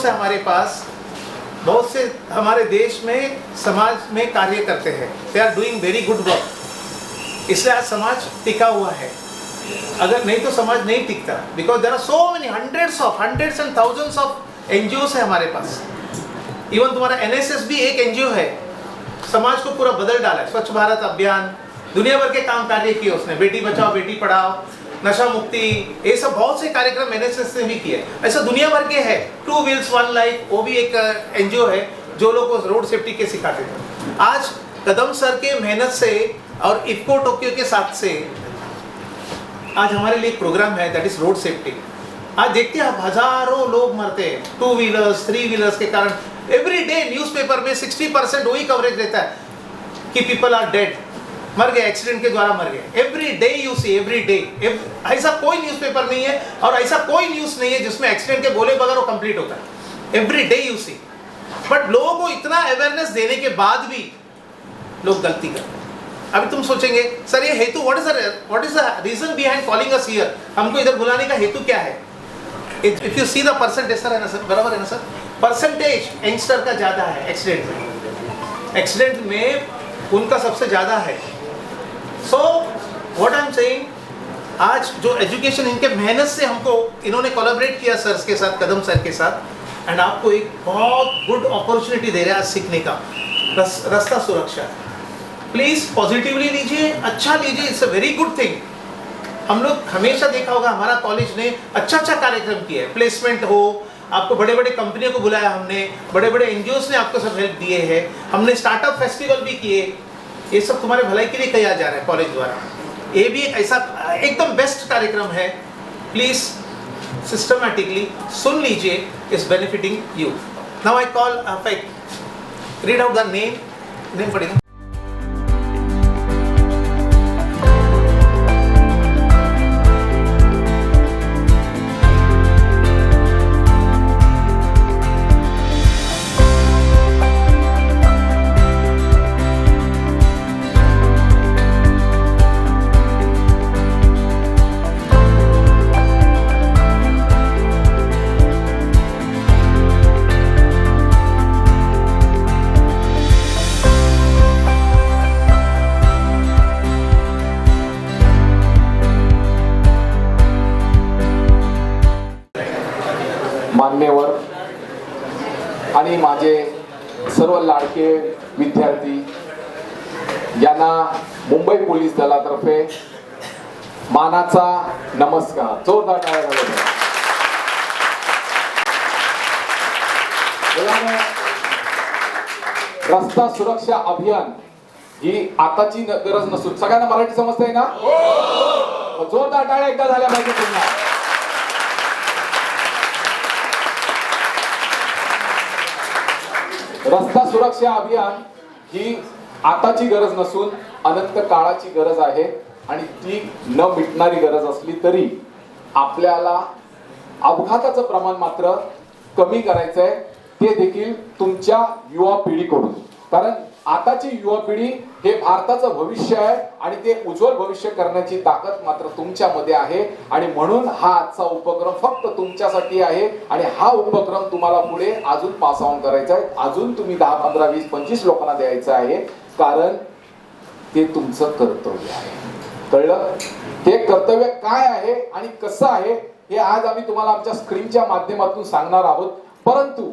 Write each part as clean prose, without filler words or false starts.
है हमारे पास, बहुत से हमारे देश में समाज में कार्य करते हैं, they are doing very good work, इसलिए आज समाज टिका हुआ है। अगर नहीं तो समाज नहीं टिकता, because there are so many hundreds and thousands of NGO है हमारे पास। इवन तुम्हारा एनएसएस भी एक एनजीओ है, समाज को पूरा बदल डाला है। स्वच्छ भारत अभियान, दुनिया भर के काम कार्य किए उसने, बेटी बचाओ बेटी पढ़ाओ, नशा मुक्ति, ये सब बहुत से कार्यक्रम एनएसएस ने भी किए। ऐसा दुनिया भर के है। 2 Wheels 1 Life, वो भी एक एनजीओ है जो लोगों को रोड सेफ्टी के सिखाते थे। आज कदम सर के मेहनत से और इफ्को टोक्यो के साथ से आज हमारे लिए एक प्रोग्राम है, दैट इज रोड सेफ्टी। आज देखते हैं आप, हजारों लोग मरते हैं 2 व्हीलर्स 3 व्हीलर्स के कारण। एवरी डे न्यूज़पेपर में 60% वही कवरेज रहता है कि पीपल आर डेड, मर गए, एक्सीडेंट के द्वारा मर गए। Every day you see, every day. ऐसा कोई न्यूज़पेपर नहीं है और ऐसा कोई न्यूज़ नहीं है जिसमें एक्सीडेंट के बोले बगैर वो कंप्लीट होता है। Every day you see. But लोगों को इतना अवेयरनेस देने के बाद भी लोग गलती करते हैं। अभी तुम सोचेंगे सर ये हेतु, what is the reason behind calling us here, हमको इधर बुलाने का हेतु क्या है? If you see the percentage, sir है ना सर, बराबर है ना सर, परसेंटेज यंगस्टर का ज़्यादा है एक्सीडेंट में, एक्सीडेंट में उनका सबसे ज़्यादा है। So what I am saying, आज जो एजुकेशन इनके मेहनत से हमको इन्होंने कोलैबोरेट किया सर के साथ, कदम सर के साथ, एंड आपको एक बहुत गुड अपॉर्चुनिटी दे रहे हैं आज सीखने का। रास्ता सुरक्षा, प्लीज़ पॉजिटिवली लीजिए, अच्छा लीजिए, it's a very good thing. हम लोग हमेशा देखा होगा हमारा कॉलेज ने अच्छा कार्यक्रम किया है, प्लेसमेंट हो, आपको बड़े बड़े कंपनियों को बुलाया हमने, बड़े बड़े एनजीओस ने आपको सब हेल्प दिए हैं, हमने स्टार्टअप फेस्टिवल भी किए। ये सब तुम्हारे भलाई के लिए किया जा रहा है कॉलेज द्वारा। ये भी ऐसा एकदम बेस्ट कार्यक्रम है। प्लीज सिस्टमैटिकली सुन लीजिए, is benefiting you. Now I call, read out the name पढ़ेगा। मान्यवर आणि माझे सर्व लाडके विद्यार्थी यांना मुंबई पोलीस दलातर्फे मानाचा नमस्कार, जोरदार टाळ्या वाजवा। रस्ता सुरक्षा अभियान ही आताची गरज नसून, सगळ्यांना मराठी समजतंय ना? जोरदार टाळ्या एकदा झाल्या पाहिजे पुन्हा। रस्ता सुरक्षा अभियान ही आताची गरज नसून अनंत काळाची गरज आहे आणि ती न मिटणारी गरज असली तरी आपल्याला अपघाताचं प्रमाण मात्र कमी करायचं आहे, ते देखील तुमच्या युवा पिढीकडून। कारण आताची युवा पिढी हे भारताचं भविष्य आहे आणि ते उज्ज्वल भविष्य करण्याची ताकद मात्र तुमच्यामध्ये आहे आणि म्हणून हा आजचा उपक्रम फक्त तुमच्यासाठी आहे आणि हा उपक्रम तुम्हाला पुढे अजून पास ऑन करायचा आहे, अजून तुम्ही 10, 15, 20, 25 लोकांना द्यायचं आहे, कारण ते तुमचं कर्तव्य आहे। कळलं? हे कर्तव्य काय आहे आणि कसं आहे हे आज आम्ही तुम्हाला आमच्या स्क्रीनच्या माध्यमातून सांगणार आहोत। परंतु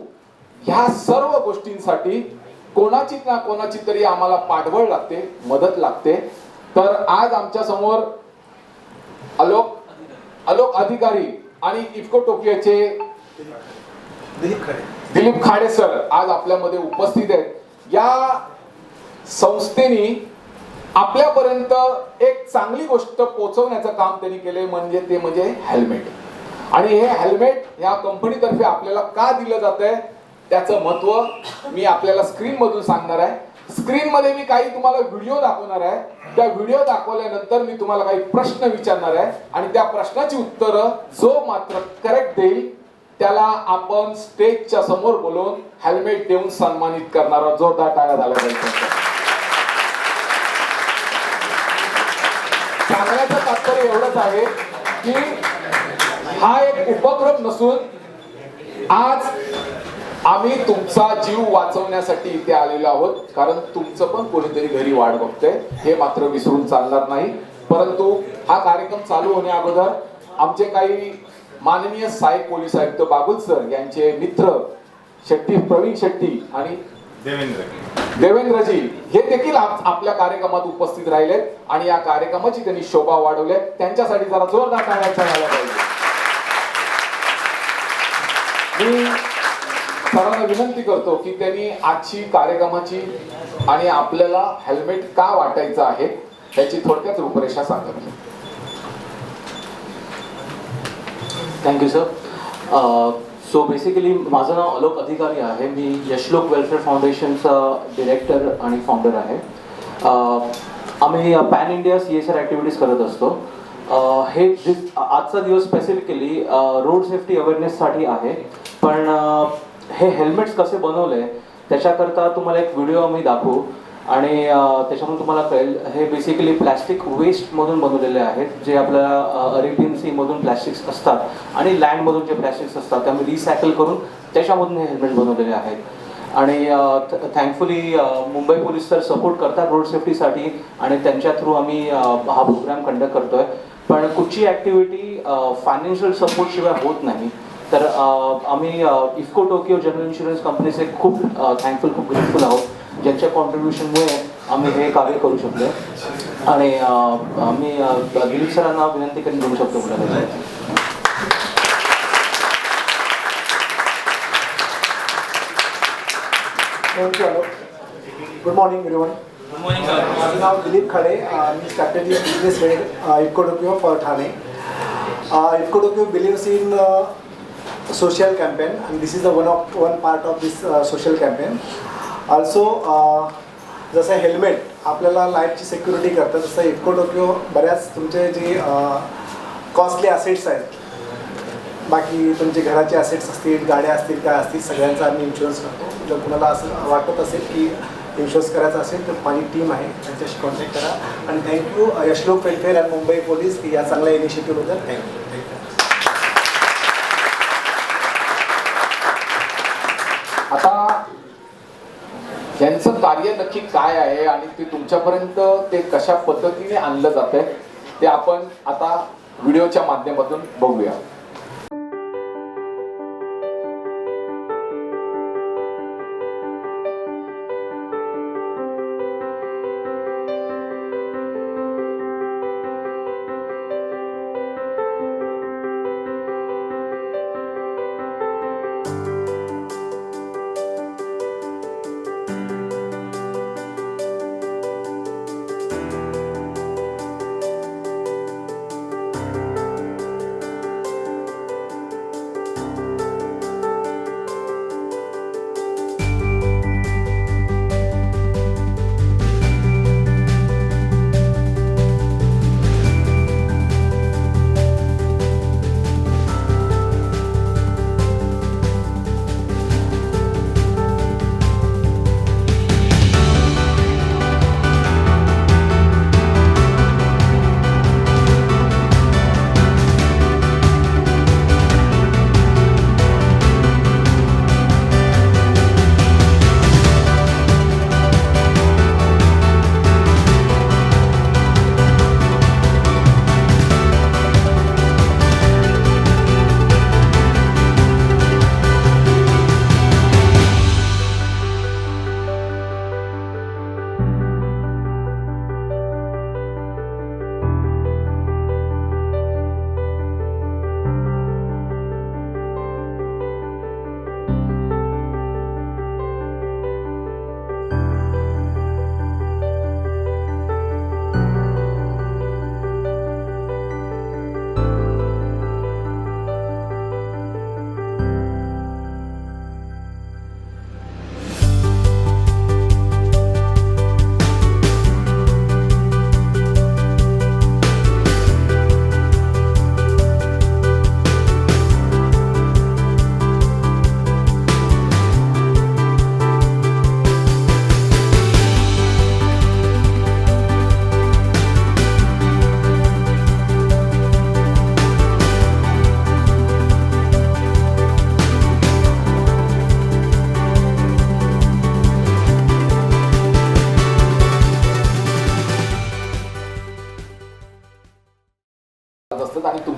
ह्या सर्व गोष्टींसाठी कोणाची ना कोणाची तरी आम्हाला पाठबळ लागते, मदत लागते। तर आज आमच्या समोर आलोक अधिकारी आणि इफ्को टोकियोचे दिलीप खाडे सर आज आपल्यामध्ये उपस्थित आहेत। या संस्थेने आपल्यापर्यंत एक चांगली गोष्ट पोहोचवण्याचं काम त्यांनी केले, म्हणजे हेल्मेट। आणि हे हेल्मेट या कंपनीतर्फे आपल्याला का दिलं जातंय त्याचं महत्व मी आपल्याला स्क्रीन मधून सांगणार आहे। स्क्रीन मध्ये मी काही तुम्हाला व्हिडिओ दाखवणार आहे, त्या व्हिडिओ दाखवल्यानंतर मी तुम्हाला काही प्रश्न विचारणार आहे आणि त्या प्रश्नाची उत्तरं जो मात्र करेक्ट देईल त्याला आपण स्टेजच्या समोर बोलवून हेल्मेट देऊन सन्मानित करणार आहोत। जोरदार टाळ्या झाल्या पाहिजे। सांगण्याचं तात्पर्य एवढंच आहे की हा एक उपक्रम नसून आज आम्ही तुमचा जीव वाचवण्यासाठी इथे आलेलो आहोत, कारण तुमचं पण कोणीतरी घरी वाट बघतंय, हे मात्र विसरून चालणार नाही. परंतु हा कार्यक्रम चालू होण्या अगोदर आमचे काही माननीय सहाय्यक पोलीस आयुक्त बागुल सर यांचे मित्र शेट्टी, प्रवीण शेट्टी आणि देवेंद्रजी हे देखील आपल्या कार्यक्रमात उपस्थित राहिले आणि या कार्यक्रमाची त्यांनी शोभा वाढवली. त्यांच्यासाठी जरा जोरदार टाळ्या झाल्या पाहिजे. मी सरांना विनंती करतो की त्यांनी आजची कार्यक्रमाची आणि आपल्याला हेल्मेट का वाटायचं आहे त्याची थोडक्यात रूपरेषा सांगावी. Thank you sir. सो बेसिकली माझं नाव आलोक अधिकारी आहे. मी यशलोक वेलफेअर फाउंडेशनचा डिरेक्टर आणि फाउंडर आहे. आम्ही पॅन इंडिया CSR ॲक्टिव्हिटीज करत असतो. आजचा दिवस स्पेसिफिकली रोड सेफ्टी अवेअरनेससाठी आहे. पण हे हेल्मेट्स कसे बनवले त्याच्याकरता तुम्हाला एक व्हिडिओ आम्ही दाखवू आणि त्याच्यातून तुम्हाला कळेल. हे बेसिकली प्लॅस्टिक वेस्टमधून बनवलेले आहेत, जे आपल्या अरेबियन सीमधून प्लॅस्टिक्स असतात आणि लँडमधून जे प्लॅस्टिक्स असतात ते आम्ही रिसायकल करून त्याच्यामधून हे हेल्मेट बनवलेले आहेत. आणि थँकफुली मुंबई पोलीस तर सपोर्ट करतात रोड सेफ्टीसाठी आणि त्यांच्या थ्रू आम्ही हा प्रोग्राम कंडक्ट करतोय. पण कुठची ॲक्टिव्हिटी फायनान्शियल सपोर्टशिवाय होत नाही. तर आम्ही इफ्को टोकियो जनरल इन्शुरन्स कंपनीचे खूप थँकफुल, खूप ग्रेटफुल आहोत, ज्यांच्या कॉन्ट्रीब्युशनमुळे आम्ही हे कार्य करू शकतो. आणि आम्ही दिलीप सरांना विनंती करून देऊ शकतो पुढे. Thank you hello. Good morning everyone. Good morning sir. माझं नाव दिलीप खाडे. मी strategy business head IFFCO Tokio for Thane. IFFCO Tokio believes in social campaign and this is the one part of this social campaign. Also जसं हेल्मेट आपल्याला लाईफची सिक्युरिटी करतं, तसं इफ्को टोकियो बऱ्याच तुमचे जे कॉस्टली असेट्स आहेत, बाकी तुमचे घराचे असेट्स असतील, गाड्या असतील, काय असतील, सगळ्यांचा आम्ही इन्शुरन्स करतो. जर कुणाला असं वाटत असेल की इन्शुरन्स करायचा असेल तर माझी टीम आहे, त्यांच्याशी कॉन्टॅक्ट करा. आणि thank you Yashlok welfare and Mumbai police या चांगल्या इनिशिएटिव्हबद्दल थँक्यू. आता यांचं कार्य नक्की काय आहे आणि ते तुमच्यापर्यंत ते कशा पद्धतीने आणलं जातंय ते आपण आता व्हिडिओच्या माध्यमातून बघूया.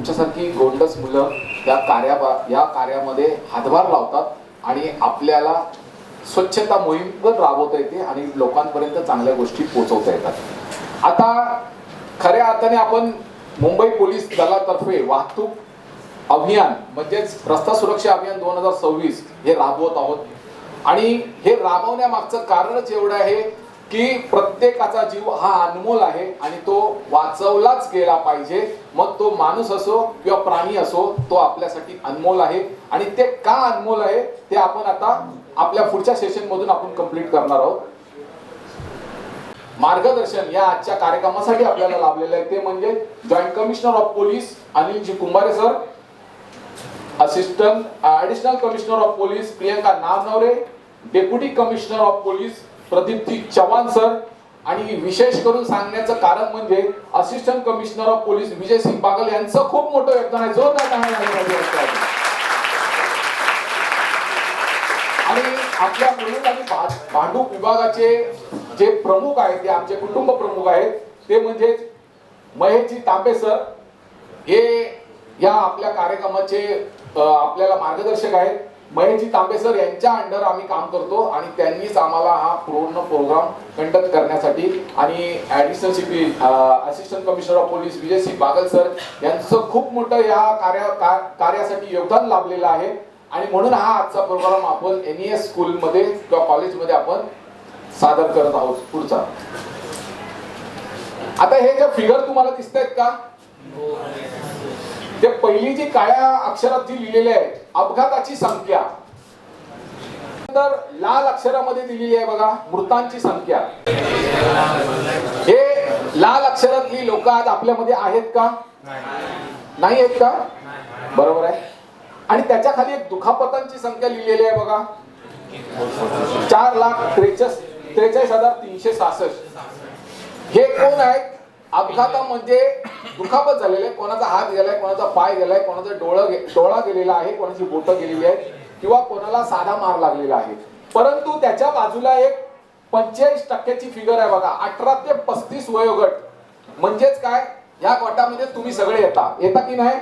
तुमच्यासारखी गोंडस मुलं या कार्यामध्ये हातभार लावतात आणि आपल्याला स्वच्छता मोहीम पण राबवता येते आणि लोकांपर्यंत चांगल्या गोष्टी पोहोचवता येतात. आता खऱ्या अर्थाने आपण मुंबई पोलीस दलातर्फे वाहतूक अभियान म्हणजेच रस्ता सुरक्षा अभियान 2026 हे राबवत आहोत. आणि हे राबवण्यामागचं कारणच एवढं आहे की प्रत्येकाचा जीव हा अनमोल आहे आणि तो वाचवलाच गेला पाहिजे. मग तो माणूस असो किंवा प्राणी असो, तो आपल्यासाठी अनमोल आहे. आणि ते का अनमोल आहे ते आपण आता आपल्या पुढच्या सेशन मधून आपण कंप्लीट करणार आहोत. मार्गदर्शन या आजच्या कार्यक्रमासाठी आपल्याला लाभलेलं आहे ते म्हणजे joint commissioner of police Anilji Kumbhare sir, additional commissioner of police Priyanka Namnaware, deputy commissioner of police Pradipti Chavan sir, आणि विशेष करून सांगण्याचं कारण म्हणजे assistant commissioner of police Vijay Singh Bagal यांचं खूप मोठं योगदान आहे. जोरदार टाळ्या वाजवा. आणि आपल्या पोलीस आणि भांडूप विभागाचे जे प्रमुख आहेत ते आमचे कुटुंब प्रमुख आहेत ते म्हणजे महेशजी तांबे सर, हे या आपल्या कार्यक्रमाचे आपल्याला मार्गदर्शक आहेत. महेशजी तांबे सर यांच्या अंडर आम्ही काम करतो आणि त्यांनीच आम्हाला हा पूर्ण प्रोग्राम कंडक्ट करण्यासाठी आणि assistant commissioner of police Vijay Singh Bagal sir यांचं खूप मोठं या कार्यासाठी योगदान लाभलेलं आहे. आणि म्हणून हा आजचा प्रोग्राम आपण NES स्कूलमध्ये किंवा कॉलेजमध्ये आपण सादर करत आहोत. पुढचा आता हे जे फिगर तुम्हाला दिसत आहेत का, ते पहिली जी काळ्या अक्षरात जी लिहिलेली आहे अपघाताची संख्या, तर लाल अक्षरामध्ये दिलेली आहे बघा मृतांची संख्या. हे लाल अक्षरातली लोक आज आपल्यामध्ये आहेत का, नाही आहेत का, बरोबर आहे. आणि त्याच्या खाली एक दुखापतांची संख्या लिहिलेली आहे बघा 4,43,366. हे कोण आहेत, अपघातामध्ये दुखापत झालेले, कोणाचा हात गेलाय, कोणाचा पाय गेलाय, कोणाचा डोळा गेलेला आहे, कोणाची बोटं गेलेली आहेत किंवा कोणाला साधा मार लागलेला आहे. परंतु त्याच्या बाजूला एक 45% फिगर आहे बघा 18 ते 35 वयोगट. म्हणजेच काय, या गटामध्ये तुम्ही सगळे येता की नाही.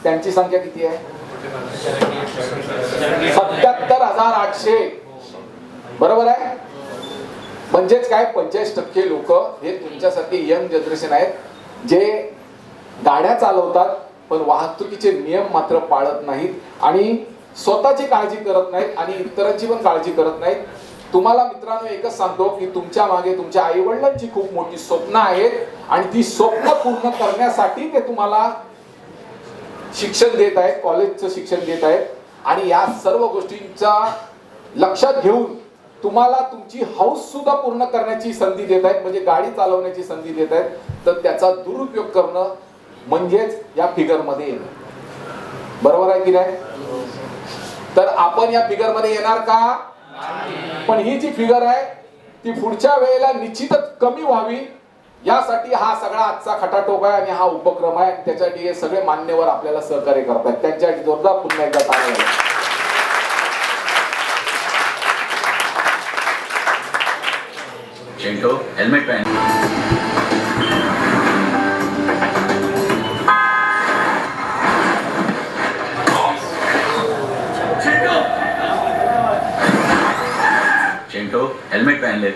त्यांची संख्या किती आहे 77,800, बरोबर आहे. म्हणजेच काय 45% लोक हे तुमच्यासारखे यंग जनरेशन आहेत जे गाड्या चालवतात पण वाहतुकीचे नियम मात्र पाळत नाहीत आणि स्वतःची काळजी करत नाहीत आणि इतरांची पण काळजी करत नाहीत. तुम्हाला मित्रांनो एकच सांगतो की तुमच्या मागे तुमच्या आई वडिलांची खूप मोठी स्वप्न आहेत आणि ती स्वप्न पूर्ण करण्यासाठी ते तुम्हाला शिक्षण देत आहेत, कॉलेजचं शिक्षण देत आहेत. आणि या सर्व गोष्टींचा लक्षात घेऊन तुम्हाला तुमची हौस सुद्धा पूर्ण करण्याची संधी देत आहेत, म्हणजे गाडी चालवण्याची संधी देत आहेत. तर त्याचा दुरुपयोग करणं म्हणजेच या फिगर मध्ये येणं, बरोबर आहे की नाही. तर आपण या फिगर मध्ये येणार का, पण ही जी फिगर आहे ती पुढच्या वेळेला निश्चितच कमी व्हावी यासाठी हा सगळा आजचा खटाटोप आहे आणि हा उपक्रम आहे. त्याच्यासाठी हे सगळे मान्यवर आपल्याला सहकार्य करतात, त्यांच्यासाठी जोरदार पुन्हा एकदा टाळ्या. चिंटू हेल्मेट पहन. चिंटू हेल्मेट पहन ले.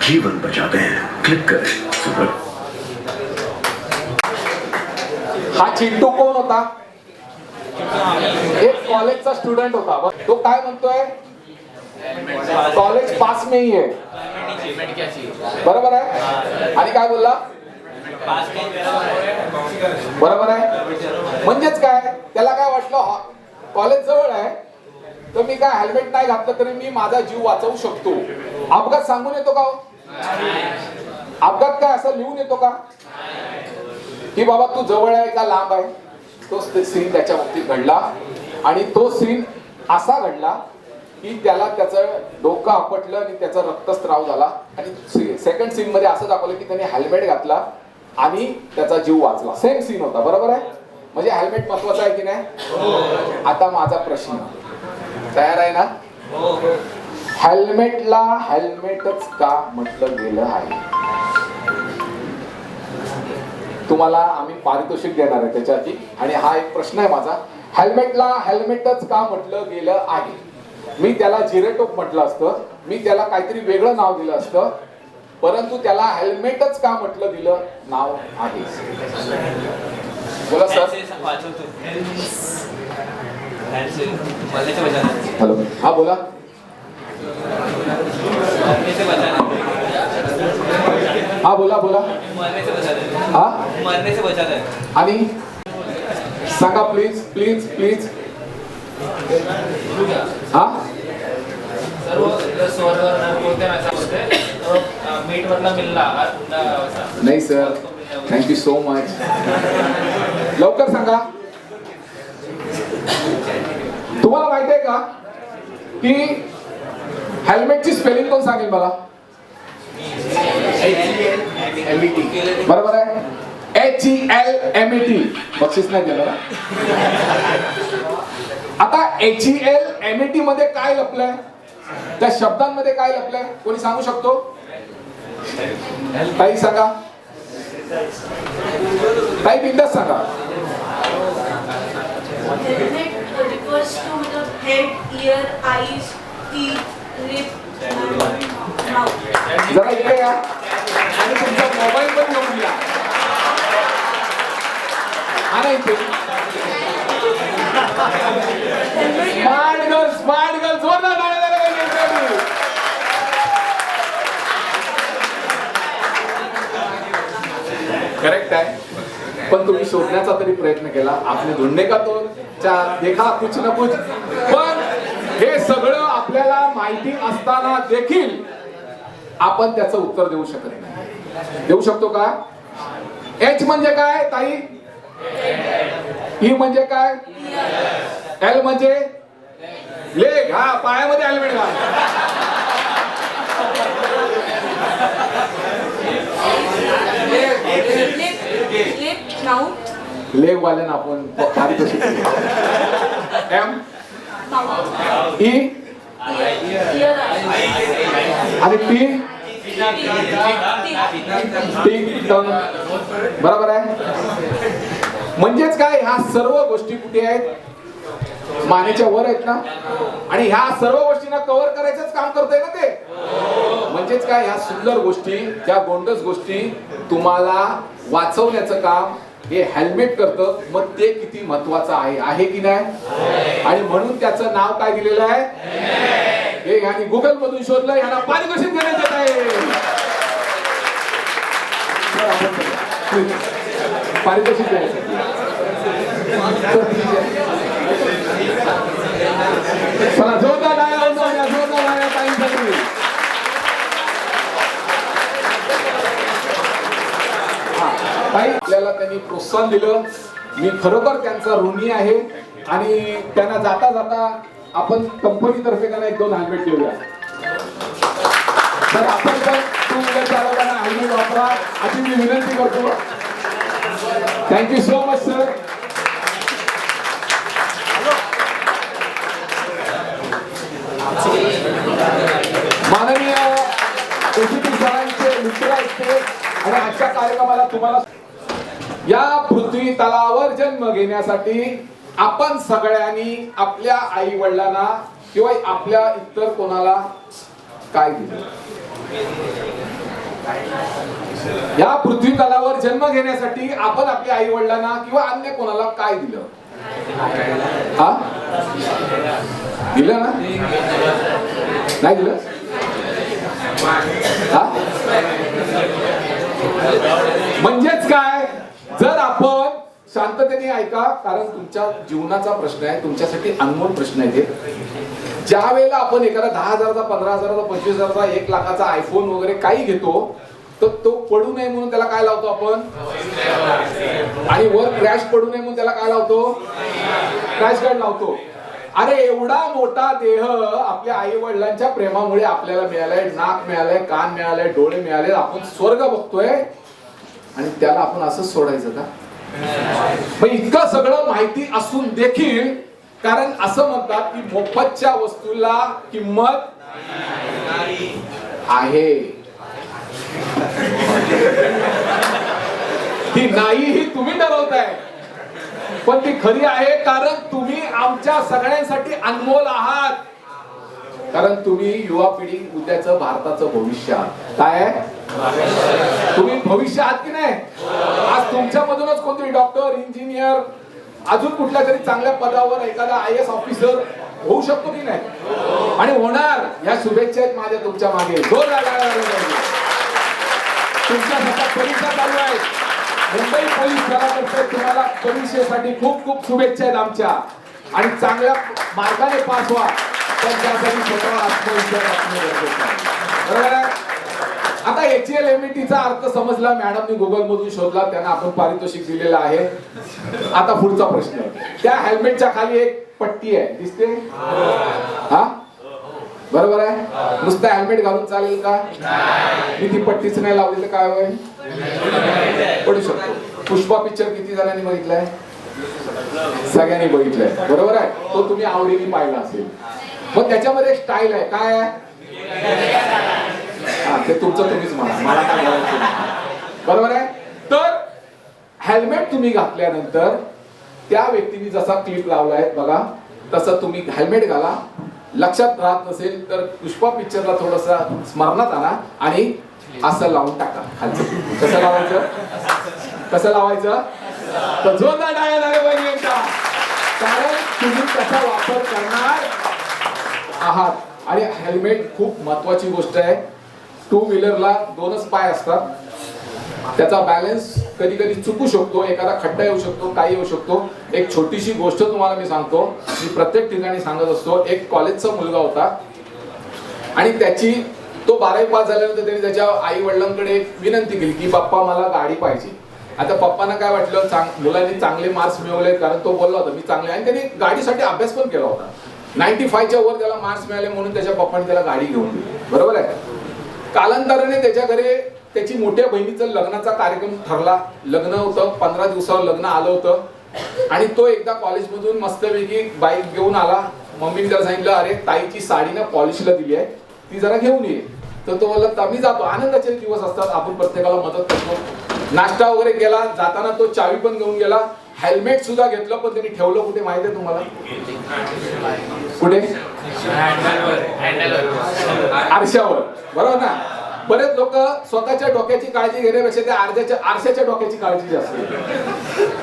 जीवन बचाते हैं, क्लिक करें. सुपर. हा चिंटू कोण होता, एक कॉलेजचा स्टुडंट होता. तो काय म्हणतोय, कॉलेज पास में ही है, बरोबर आहे. आणि काय बोलला, बरोबर आहे. म्हणजेच काय, त्याला काय वाटलं कॉलेज जवळ आहे तर मी काय हेल्मेट नाही घातलं तरी मी माझा जीव वाचवू शकतो. अपघात सांगून येतो का, अपघात काय असं लिहून येतो का की बाबा तू जवळ आहे का लांब आहे. तो सीन त्याच्या बाबतीत घडला आणि तो सीन असा घडला की त्याला त्याचं डोकं आपटलं आणि त्याचा रक्तस्राव झाला. आणि सेकंड सीन मध्ये असं दाखवलं की त्याने हेल्मेट घातला आणि त्याचा जीव वाचला. सेम सीन होता, बरोबर आहे. म्हणजे हेल्मेट महत्वाचं आहे की नाही. आता माझा प्रश्न, तयार आहे ना. हेल्मेटला हेल्मेटच का म्हटलं गेलं आहे? तुम्हाला आम्ही पारितोषिक देणार आहे त्याच्यासाठी, आणि हा एक प्रश्न आहे माझा. हेल्मेटला हेल्मेटच का म्हटलं गेलं आहे? मी त्याला जिरेटोप म्हटलं असतं, मी त्याला काहीतरी वेगळं नाव दिलं असतं, परंतु त्याला हेल्मेटच का म्हटलं गेलं नाव आहे? बोला सर. हॅलो, हा बोला. हा बोला बोला. हा मरने से बचाता है. आणि सांगा प्लीज प्लीज प्लीज. हा सर्व स्वर बोलते ना ऐसा बोलते तो मीट मतलब मिलना और उंडा वैसा. नाही सर, थँक्यू सो मच. लवकर सांगा. तुम्हाला माहिती आहे का की हेल्मेटची स्पेलिंग कोण सांगेल मला? बरोबर आहे, HELMET. बक्षीस नाही देणार. आता HELMET मध्ये काय लपलंय? त्या शब्दांमध्ये काय लपलंय? कोणी सांगू शकतो? ताई सांगा. ताई बिंदास सांगा. Helmet refers to मतलब head, ear, eyes, teeth, lip, mouth. जरा इकडे या आणि तुमचा मोबाईल पण घेऊन या. हा नाही ते स्मार्ट गर्ल जोरदार टाळ्या द्यायला पाहिजे. करेक्ट आहे, पण तुम्ही शोधण्याचा तरी प्रयत्न केला. आपले ढूंढने का तो देखा कुछ न कुछ. पण हे सगळं आपल्याला माहिती असताना देखील आपण त्याचं उत्तर देऊ शकत नाही. देऊ शकतो का? H म्हणजे काय ताई? E म्हणजे काय? L म्हणजे लेग. हा, पायामध्ये हेल्मेट घाल. Lip, mouth, लेग वाल्यांना आपण पारितोषिक देऊ. M mouth, E ear, आणि T टंग. बरोबर आहे. म्हणजेच काय, ह्या सर्व गोष्टी कुठे आहेत? मानेच्या वर आहेत ना. आणि ह्या सर्व गोष्टींना कव्हर करायचंच काम करतोय ना ते. म्हणजेच काय, ह्या सुंदर गोष्टी, त्या गोंडस गोष्टी तुम्हाला वाचवण्याचं काम हे हेल्मेट करतं. मग ते किती महत्वाचं आहे की नाही? आणि म्हणून त्याचं नाव काय दिलेलं आहे? हे ह्यानी गुगल मधून शोधलं, ह्याला पारितोषिक देण्यात येत आहे. पारितोषिक द्यायचं. चला जोरदार टाळ्या वाजवा, जोरदार टाळ्या ताईंसाठी. ताई, आपल्याला त्यांनी प्रोत्साहन दिलं. मी खरोखर त्यांचा ऋणी आहे. आणि त्यांना जाता जाता आपण कंपनीतर्फे त्यांना 1-2 हेल्मेट देऊया. तर आपण पण टू व्हीलर चालवताना हेल्मेट वापरा अशी मी विनंती करतो. Thank you so much sir. माननीय एसीपी सरांचे मित्र आहेत ते. आणि आजच्या कार्यक्रमाला तुम्हाला या पृथ्वी तलावर जन्म घेण्यासाठी आपण सगळ्यांनी आपल्या आई वडिलांना किंवा आपल्या इतर कोणाला काय दिलं? या पृथ्वी तलावर जन्म घेण्यासाठी आपण आपल्या आई वडिलांना किंवा अन्य कोणाला काय दिलं? हा, दिलं ना? नाही दिलं? हा, म्हणजेच काय, जर आपण शांततेने ऐका, कारण तुमच्या जीवनाचा प्रश्न आहे, तुमच्यासाठी अनमोल प्रश्न आहे. ज्या वेळेला आपण एखादा 10,000चा, 15,000चा, 25,000चा, 1 लाखाचा आयफोन वगैरे काही घेतो, तर तो पडू नये म्हणून त्याला काय लावतो आपण? आणि वर क्रॅश पडू नये म्हणून त्याला काय लावतो? क्रॅश गार्ड लावतो. अरे एवढा मोठा देह आपल्या आई वडिलांच्या प्रेमामुळे आपल्याला मिळालाय. नाक मिळालंय, कान मिळालंय, डोळे मिळाले, आपण स्वर्ग बघतोय आणि त्याला आपण असंच सोडायचं का? मग इतकं सगळं माहिती असून देखील, कारण असं म्हणतात की मोफतच्या वस्तूला किंमत आहे. ती नाही ही तुम्ही ठरवताय, पण ती खरी आहे कारण तुम्ही आमच्या सगळ्यांसाठी अनमोल आहात. कारण तुम्ही युवा पिढी उद्याचं भारताचं भविष्य आहात. काय आहे? तुम्ही भविष्य आहात की नाही? आज तुमच्यामधूनच कोणतरी डॉक्टर, इंजिनियर, अजून कुठल्या तरी चांगल्या पदावर एखादा IAS ऑफिसर होऊ शकतो की नाही? आणि होणार. या शुभेच्छा आहेत माझ्या तुमच्या मागे. जोरदार टाळ्या वाजवा पाहिजे. तुमच्यासाठी परीक्षा चालू आहे. मुंबई पोलीस दलातर्फे तुम्हाला परीक्षेसाठी खूप खूप शुभेच्छा आहेत आमच्या. आणि चांगल्या मार्गाने पास व्हा, पण त्यासाठी स्वतःवर आत्मविश्वास असणे गरजेचं आहे. बरोबर आहे? आता HLMET चा अर्थ समजला, मॅडमनी गुगल मधून शोधला, त्यांना आपण पारितोषिक दिलेलं आहे. आता पुढचा प्रश्न, त्या हेल्मेटच्या खाली एक पट्टी आहे, दिसते? हा बरोबर आहे. नुसतं हेल्मेट घालून चालेल का? मी ती पट्टीच नाही लावली तर काय होईल? पडू शकतो. पुष्पा पिक्चर किती जणांनी बघितलाय? सगळ्यांनी बघितलंय. बरोबर आहे. तो तुम्ही आवडीने पाहिला असेल. मग त्याच्यामध्ये स्टाईल आहे. काय आहे? हा, ते तुमचं तुम्हीच म्हणा, मला काय बोलायचं नाही. बरोबर आहे. तर हेल्मेट तुम्ही घातल्यानंतर त्या व्यक्तीने जसा क्लिप लावलाय बघा, तसं तुम्ही हेल्मेट घाला. लक्षात राहत नसेल तर पुष्पा पिक्चरला थोडसा स्मरणात आणा आणि असं लावून टाका खालचं. कसं लावायचं? कसं लावायचं? तर जोरदार टाळ्या झाल्या पाहिजे एकदा. कारण तुम्ही त्याचा वापर करणार आहात. आणि हेल्मेट खूप महत्वाची गोष्ट आहे. टू व्हीलरला दोनच पाय असतात. त्याचा बॅलन्स कधी कधी चुकू शकतो, एखादा खड्डा येऊ शकतो, काही येऊ शकतो. एक छोटीशी गोष्ट तुम्हाला मी सांगतो, मी प्रत्येक ठिकाणी सांगत असतो. एक कॉलेजचा मुलगा होता आणि तो 12वी पास झाल्यानंतर त्याने त्याच्या आई वडिलांकडे विनंती केली की पप्पा मला गाडी पाहिजे. आता पप्पांना काय वाटलं, मुलांनी चांगले मार्क्स मिळवले, कारण तो बोलला होता मी चांगले, आणि त्याने गाडीसाठी अभ्यास पण केला होता. 95च्या वर त्याला मार्क्स मिळाले म्हणून त्याच्या पप्पाने त्याला गाडी घेऊन दिली. बरोबर आहे. कालांतराने त्याच्या घरी त्याची मोठ्या बहिणीचं लग्नाचा कार्यक्रम ठरला. लग्न होतं, 15 दिवसावर लग्न आलं होतं. आणि तो एकदा कॉलेजमधून मस्तपैकी बाईक घेऊन आला. मम्मीने त्याला सांगितलं अरे ताईची साडी ना पॉलिशला दिली आहे, ती जरा घेऊन ये. तर तो बोलला मी जातो. आनंदाचे दिवस असतात, आपण प्रत्येकाला मदत करतो. नाश्ता वगैरे केला. जाताना तो चावी पण घेऊन गेला, हेल्मेट सुद्धा घेतलं, पण त्यांनी ठेवलं कुठे माहिती आहे तुम्हाला? कुठे? आरशावर. बरोबर ना. बरेच लोक स्वतःच्या डोक्याची काळजी घेण्यापेक्षा त्या आरशाच्या डोक्याची काळजी जास्त.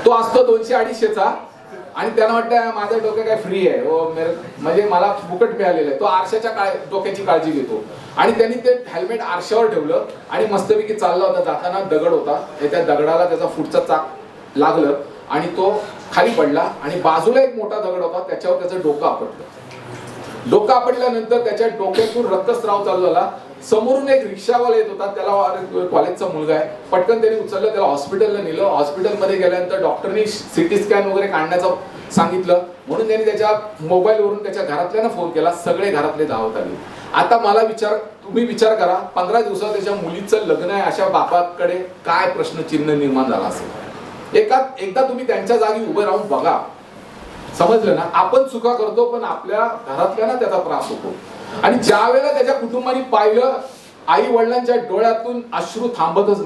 तो असतो 200-250चा आणि त्यांना वाटतं माझं डोकं काय फ्री आहे, म्हणजे मला फुकट मिळालेलं आहे. तो आरशाच्या डोक्याची काळजी घेतो. आणि त्यांनी ते हेल्मेट आरशावर ठेवलं आणि मस्तपैकी चालला होता. जाताना दगड होता, त्या दगडाला त्याचा पुढचा चाक लागलं आणि तो खाली पडला. आणि बाजूला एक मोठा दगड होता, त्याच्यावर त्याचं डोकं आपटलं. डोकं आपटल्यानंतर त्याच्या डोक्यातून रक्तस्राव चालू झाला. समोरून एक रिक्षावाला येत होता, त्याला कॉलेजचा मुलगा आहे, पटकन त्यांनी उचललं, त्याला हॉस्पिटलला नेलं. हॉस्पिटलमध्ये गेल्यानंतर डॉक्टरनी CT स्कॅन वगैरे काढण्याचं सांगितलं. म्हणून त्यांनी त्याच्या मोबाईलवरून त्याच्या घरातल्यांना फोन केला. सगळे घरातले धावत आले. आता तुम्ही विचार करा, 15 दिवसात त्याच्या मुलीचं लग्न आहे, अशा बापाकडे काय प्रश्नचिन्ह निर्माण झाला असेल. एकदा तुम्ही त्यांच्या जागी उभे राहून बघा. समजलं ना. आपण चुका करतो, पण आपल्या घरातल्यांना त्याचा त्रास होतो. आणि ज्या वेळेला त्याच्या कुटुंबाने पाहिलं, आई वडिलांच्या डोळ्यातून अश्रू थांबतच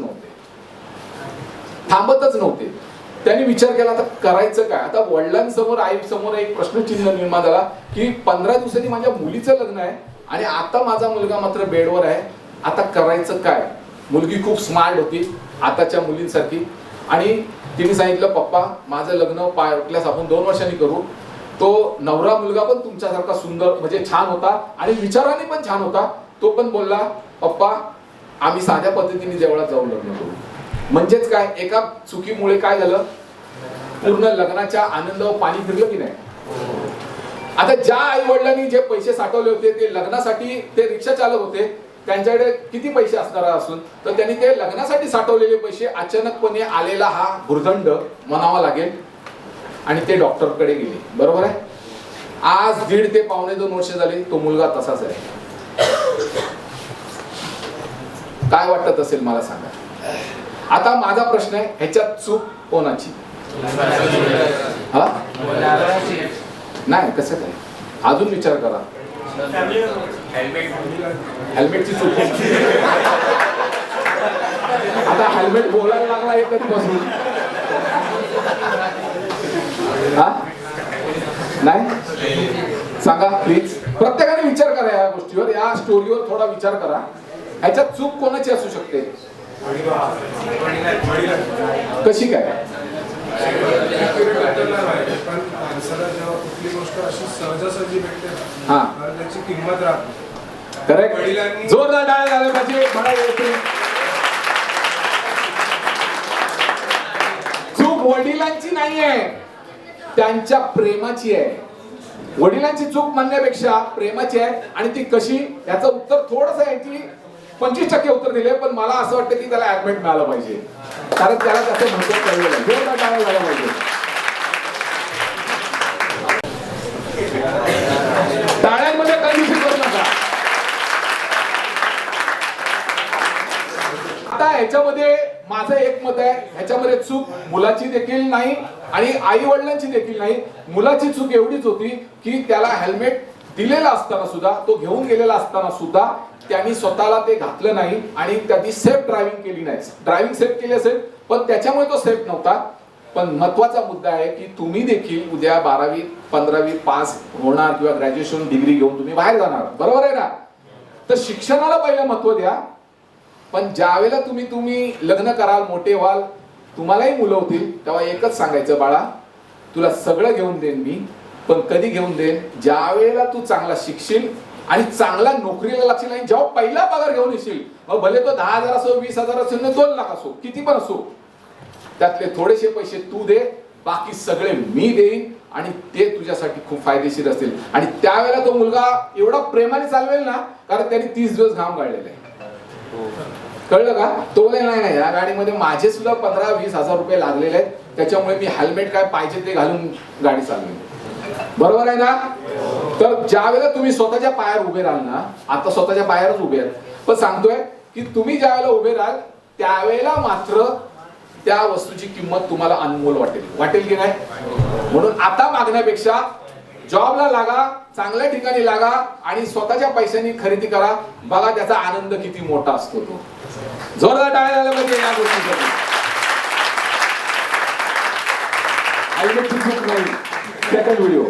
नव्हते. त्यांनी विचार केला आता करायचं काय. आता वडिलांसमोर आई समोर एक प्रश्नचिन्ह निर्माण झाला की 15 दिवसांनी माझ्या मुलीचं लग्न आहे आणि आता माझा मुलगा मात्र बेडवर आहे. आता करायचं काय. मुलगी खूप स्मार्ट होती आताच्या मुलींसारखी. आणि तिने सांगितलं पप्पा माझं लग्न पाटल्यास आपण 2 वर्षांनी करू. तो नवरा मुलगा पण तुमच्यासारखा सुंदर म्हणजे छान होता आणि विचाराने पण छान होता. तो पण बोलला पप्पा आम्ही साध्या पद्धतीने देवळात जाऊन लग्न करू. म्हणजेच काय, एका चुकीमुळे काय झालं, पूर्ण लग्नाच्या आनंदावर पाणी फिरलं की नाही. आता ज्या आई वडिलांनी जे पैसे साठवले होते ते लग्नासाठी, ते रिक्षा चालक होते, त्यांच्याकडे किती पैसे असणार असून तर त्यांनी ते लग्नासाठी साठवलेले पैसे अचानकपणे आलेला हा भुर्दंड म्हणावा लागेल आणि ते डॉक्टरकडे गेले. बरोबर आहे. आज 1.5 ते 2.25 वर्ष झाले तो मुलगा तसाच आहे. काय वाटत असेल मला सांगा. आता माझा प्रश्न आहे, ह्याच्यात चूक कोणाची? नाही कसं काय, अजून विचार करा. हेल्मेटची चूक. आता हेल्मेट बोलायला लागला एक कधीपासून? हा नाही सांगा प्लीज. प्रत्येकाने विचार करा या गोष्टीवर, या स्टोरीवर थोडा विचार करा. ह्याच्यात चूक कोणाची असू शकते? कशी काय? पण माणसाला जेव्हा कुठली गोष्ट अशी सहजासहजी भेटते हा तर त्याची किंमत राहते. करेक्ट. जोरदार टाळ्या झाल्या पाहिजे. चूक वडिलांची नाहीये, त्यांच्या प्रेमाची आहे. वडिलांची चूक म्हणण्यापेक्षा प्रेमाची आहे. आणि ती कशी, याचं उत्तर थोडंसं आहे की 25% उत्तर दिले, पण मला असं वाटतं की त्याला ऍडमिट मिळालं पाहिजे, कारण त्याला त्याचं महत्व कळलेलं आहे. जोरदार टाळ्या झाल्या पाहिजे. टाळ्यांमध्ये कंडिशन करू नका. आता ह्याच्यामध्ये माझं एक मत आहे, ह्याच्यामध्ये चूक मुलाची देखील नाही आणि आई वडिलांची देखील नाही. मुलाची चूक एवढीच होती की त्याला हेल्मेट दिलेला असताना सुद्धा, तो घेऊन गेलेला असताना सुद्धा त्यांनी स्वतःला ते घातलं नाही आणि त्यांनी सेफ ड्रायव्हिंग केली नाही. ड्रायव्हिंग सेफ केली असेल पण त्याच्यामुळे तो सेफ नव्हता. पण महत्वाचा मुद्दा आहे की तुम्ही देखील उद्या 12वी 15वी पास होणार किंवा ग्रॅज्युएशन डिग्री घेऊन तुम्ही बाहेर जाणार, बरोबर आहे ना? तर शिक्षणाला पहिलं महत्व द्या. पण ज्यावेळेला तुम्ही लग्न कराल, मोठे व्हाल, तुम्हालाही मुलं होतील, तेव्हा एकच सांगायचं, बाळा तुला सगळं घेऊन देईन मी, पण कधी घेऊन देईन? ज्या वेळेला तू चांगला शिकशील आणि चांगला नोकरीला लागशील आणि जेव्हा पहिला पगार घेऊन येशील, मग भले तो 10,000 असो, 20,000 असो, 2 लाख असो, किती पण असो, त्यातले थोडेसे पैसे तू दे, बाकी सगळे मी देईन आणि ते तुझ्यासाठी खूप फायदेशीर असतील. आणि त्यावेळेला तो मुलगा एवढा प्रेमाने चालवेल ना, कारण त्याने 30 दिवस घाम गाळलेला आहे. कळलं का? तो नाही, या गाडीमध्ये माझे सुद्धा 15-20 हजार रुपये लागलेले आहेत, त्याच्यामुळे मी हेल्मेट काय पाहिजे ते घालून गाडी चालवेल, बरोबर आहे ना? तर ज्या वेळेला तुम्ही स्वतःच्या पायावर उभे राहाल ना, आता स्वतःच्या पायावरच उभे आहेत, पण सांगतोय की तुम्ही ज्या वेळेला उभे राहाल त्यावेळेला मात्र त्या वस्तूची किंमत तुम्हाला अनमोल वाटेल की नाही? म्हणून आता मागण्यापेक्षा जॉबला लागा, चांगल्या ठिकाणी लागा आणि स्वतःच्या पैशांनी खरेदी करा. बघा त्याचा आनंद किती मोठा असतो तो. जोरदार टाळ्या झाल्या पाहिजे या गोष्टीसाठी. हेल्मेटची चूक नाही. Second video.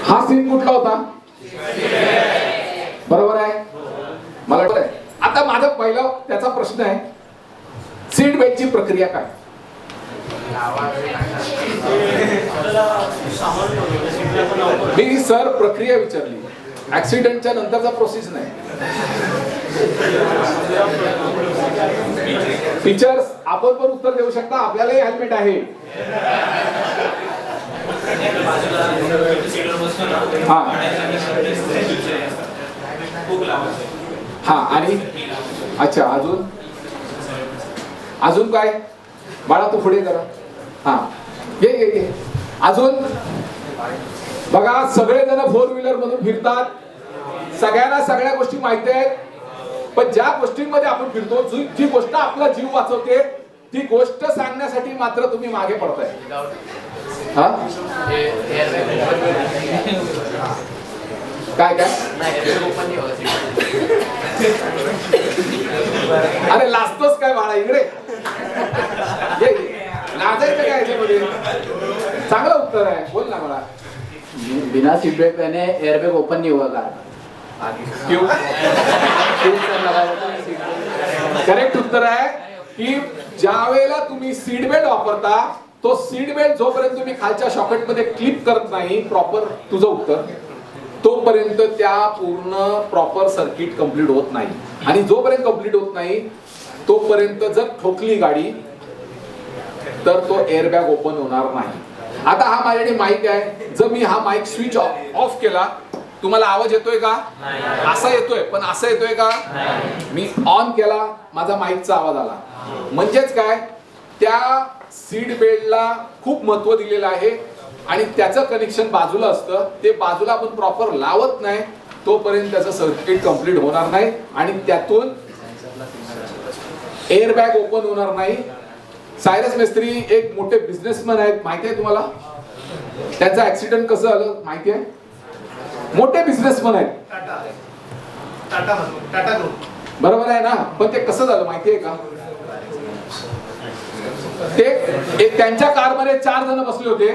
हा सीन कुठला होता? बरोबर आहे, मला वाटतं. आता माझा पहिला त्याचा प्रश्न आहे, सीट बेल्टची प्रक्रिया काय? मी सर प्रक्रिया विचारली, ऍक्सिडेंटच्या नंतरचा प्रोसेस नाही. टीचर्स आपण पण उत्तर देऊ शकता, आपल्यालाही हेल्मेट आहे. हा आणि अच्छा, अजून काय? बाळा तू पुढे करा. हा ये अजून बघा, सगळेजण 4 व्हीलर मधून फिरतात, सगळ्यांना सगळ्या गोष्टी माहिती आहेत, पण ज्या गोष्टींमध्ये आपण फिरतो, जी गोष्ट आपला जीव वाचवते, ती गोष्ट सांगण्यासाठी मात्र तुम्ही मागे पडताय. हा काय अरे लाजतोस काय बाळा? इकडे लाजायचं काय याच्यामध्ये? चांगलं उत्तर आहे, बोल ना बाळा. बिना सीट बेल्ट पहने एयरबैग ओपन नहीं हुआ कार. क्यों? करेक्ट उत्तर आहे की ज्या वेळेला तुम्ही सीट बेल्ट वापरता, तो सीट बेल्ट जोपर्यंत तुम्ही खालच्या शॉकेट मध्ये क्लिप करत नाही, प्रॉपर तुझं उत्तर, तोपर्यंत त्या पूर्ण प्रॉपर सर्किट कंप्लीट होत नाही. आणि जोपर्यंत कंप्लीट होत नाही तोपर्यंत जर ठोकली गाडी तर तो एअरबॅग ओपन होणार नाही. आता हा माझ्याकडे माईक आहे, जर मी हा माईक स्विच ऑफ केला तुम्हाला आवाज येतोय का? असा येतोय, पण असा येतोय का? मी ऑन केला, माझा माईकचा आवाज आला. म्हणजेच काय, त्या सीट बेल्टला खूप महत्व दिलेलं आहे आणि त्याचं कनेक्शन बाजूला असतं. ते बाजूला आपण प्रॉपर लावत नाही तोपर्यंत त्याचं सर्किट कंप्लीट होणार नाही आणि त्यातून एअर बॅग ओपन होणार नाही. सायरस मिस्त्री एक मोठे बिझनेसमॅन आहेत, माहिती आहे तुम्हाला? त्यांचा ऍक्सिडेंट कसं झालं माहिती आहे? मोठे बिझनेसमॅन आहेत, टाटा ग्रुप, बरोबर आहे ना? पण ते कसं झालं माहिती आहे का? ते त्यांच्या कारमध्ये 4 जण बसले होते.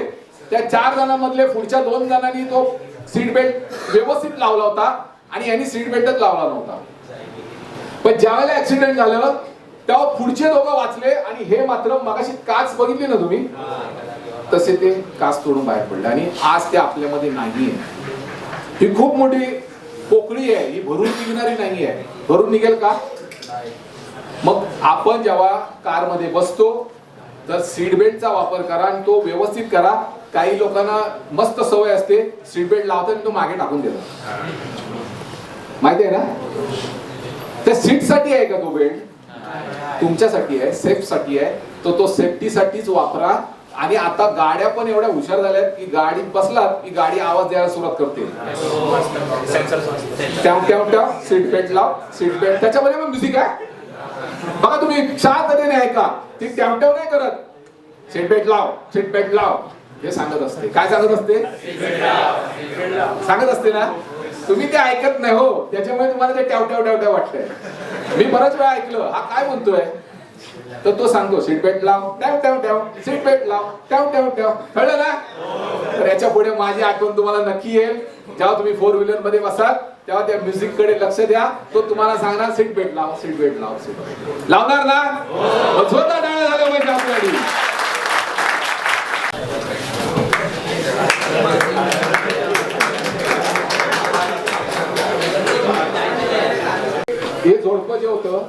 त्या 4 जणांमधले पुढच्या 2 जणांनी तो सीट बेल्ट व्यवस्थित लावला होता आणि यांनी सीट बेल्टच लावला नव्हता. पण ज्यावेळेला ऍक्सिडेंट झालं तेव्हा पुढचे दोघं वाचले आणि हे मात्र मगाशी काच बघितली ना तुम्ही, तसे ते काच तोडून बाहेर पडले आणि आज ते आपल्यामध्ये नाहीये. ही खूप मोठी पोकळी आहे, ही भरून निघणारी नाहीये. भरून निघेल का? मग आपण जेव्हा कारमध्ये बसतो तर सीट बेल्टचा वापर करा आणि तो व्यवस्थित करा. काही लोकांना मस्त सवय असते, सीट बेल्ट लावतात आणि तो मागे टाकून देतात, माहिती आहे ना? त्या सीट साठी आहे का तो बेल्ट? तुमच्यासाठी आहे, सेफ साठी आहे. तो सेफ्टी साठीच वापरा. आणि आता गाड्या पण एवढ्या हुशार झाल्यात की गाडी बसलात की गाडी आवाज द्यायला सुरुवात करते. सीट बेल्ट लाव, सीट बेल्ट. त्याच्यामध्ये पण म्युझिक आहे बघा, तुम्ही शांततेने ऐका. ती टॅवटॅव नाही करत. सीट बेल्ट लाव, सीट बेल्ट लाव हे सांगत असते. काय सांगत असते? सांगत असते ना. तुम्ही ते ऐकत नाही हो, त्याच्यामुळे तुम्हाला ते टॅवटॅव वाटतंय. मी बराच वेळा ऐकलं हा काय म्हणतोय, तर तो सांगतो सीट बेल्ट लाव, टॅव, सीट बेल्ट लाव, टॅव. कळलं ना? तर याच्या पुढे माझी आठवण तुम्हाला नक्की येईल. जेव्हा तुम्ही 4 व्हीलर मध्ये बसाल तेव्हा त्या म्युझिक कडे लक्ष द्या. तो तुम्हाला सांगणार सीट बेल्ट लाव, सीट बेल्ट लाव, सीट बेल्ट लावणार ना? स्वतः डाळ झालं पाहिजे आपल्याला. हे जोडपं जे होतं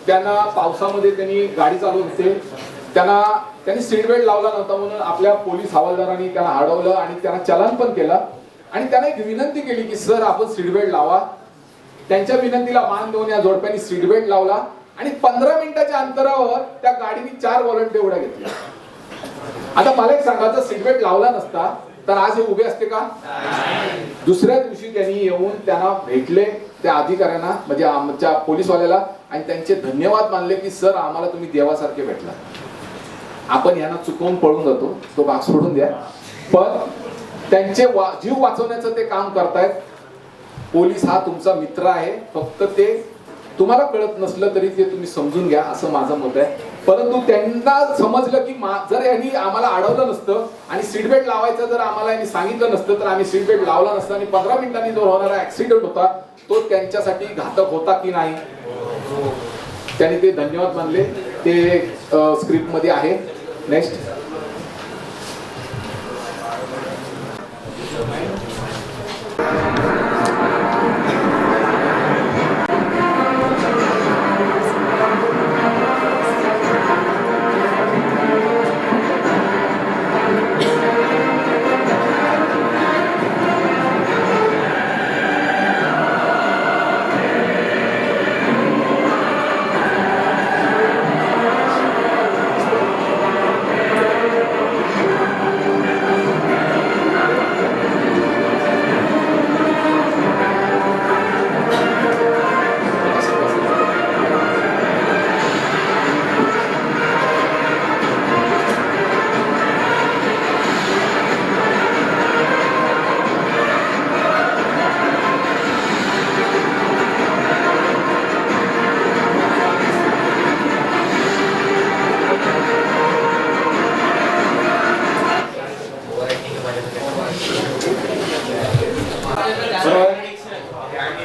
त्यांना पावसामध्ये त्यांनी गाडी चालवत होते, त्यांनी सीट बेल्ट लावला नव्हता म्हणून आपल्या पोलीस हवालदारांनी त्यांना अडवलं आणि त्यांना चलान पण केलं आणि त्यांना एक विनंती केली की सर आपण सीट बेल्ट लावा. त्यांच्या विनंतीला मान देऊन या जोडप्यानी सीट बेल्ट लावला आणि 15 मिनिटाच्या अंतरावर त्या गाडीने 4 व्हॉलंटियर उड्या घेतल्या. आता मला एक सांगा, जर सीट बेल्ट लावला नसता तर आज हे उभे असते का? दुसऱ्या दिवशी त्यांनी येऊन त्यांना भेटले, त्या अधिकाऱ्यांना म्हणजे आमच्या पोलीसवाल्याला, आणि त्यांचे धन्यवाद मानले की सर आम्हाला तुम्ही देवासारखे भेटला. आपण यांना चुकवून पळून जातो, तो भाग सोडून द्या. पण त्यांचे जीव वाचवण्याचं ते काम करतायत. पोलीस हा तुमचा मित्र आहे, फक्त ते तुम्हाला कळत नसलं तरी ते तुम्ही समजून घ्या, असं माझं मत आहे. परंतु त्यांना समजलं की जर यांनी आम्हाला अडवलं नसतं आणि सीट बेल्ट लावायचं जर आम्हाला यांनी सांगितलं नसतं तर आम्ही सीट बेल्ट लावला नसतं आणि 15 मिनिटांनी जो होणारा ऍक्सिडेंट होता तो त्यांच्यासाठी घातक होता की नाही. त्यांनी ते धन्यवाद मानले. ते स्क्रिप्ट मध्ये आहे. नेक्स्ट.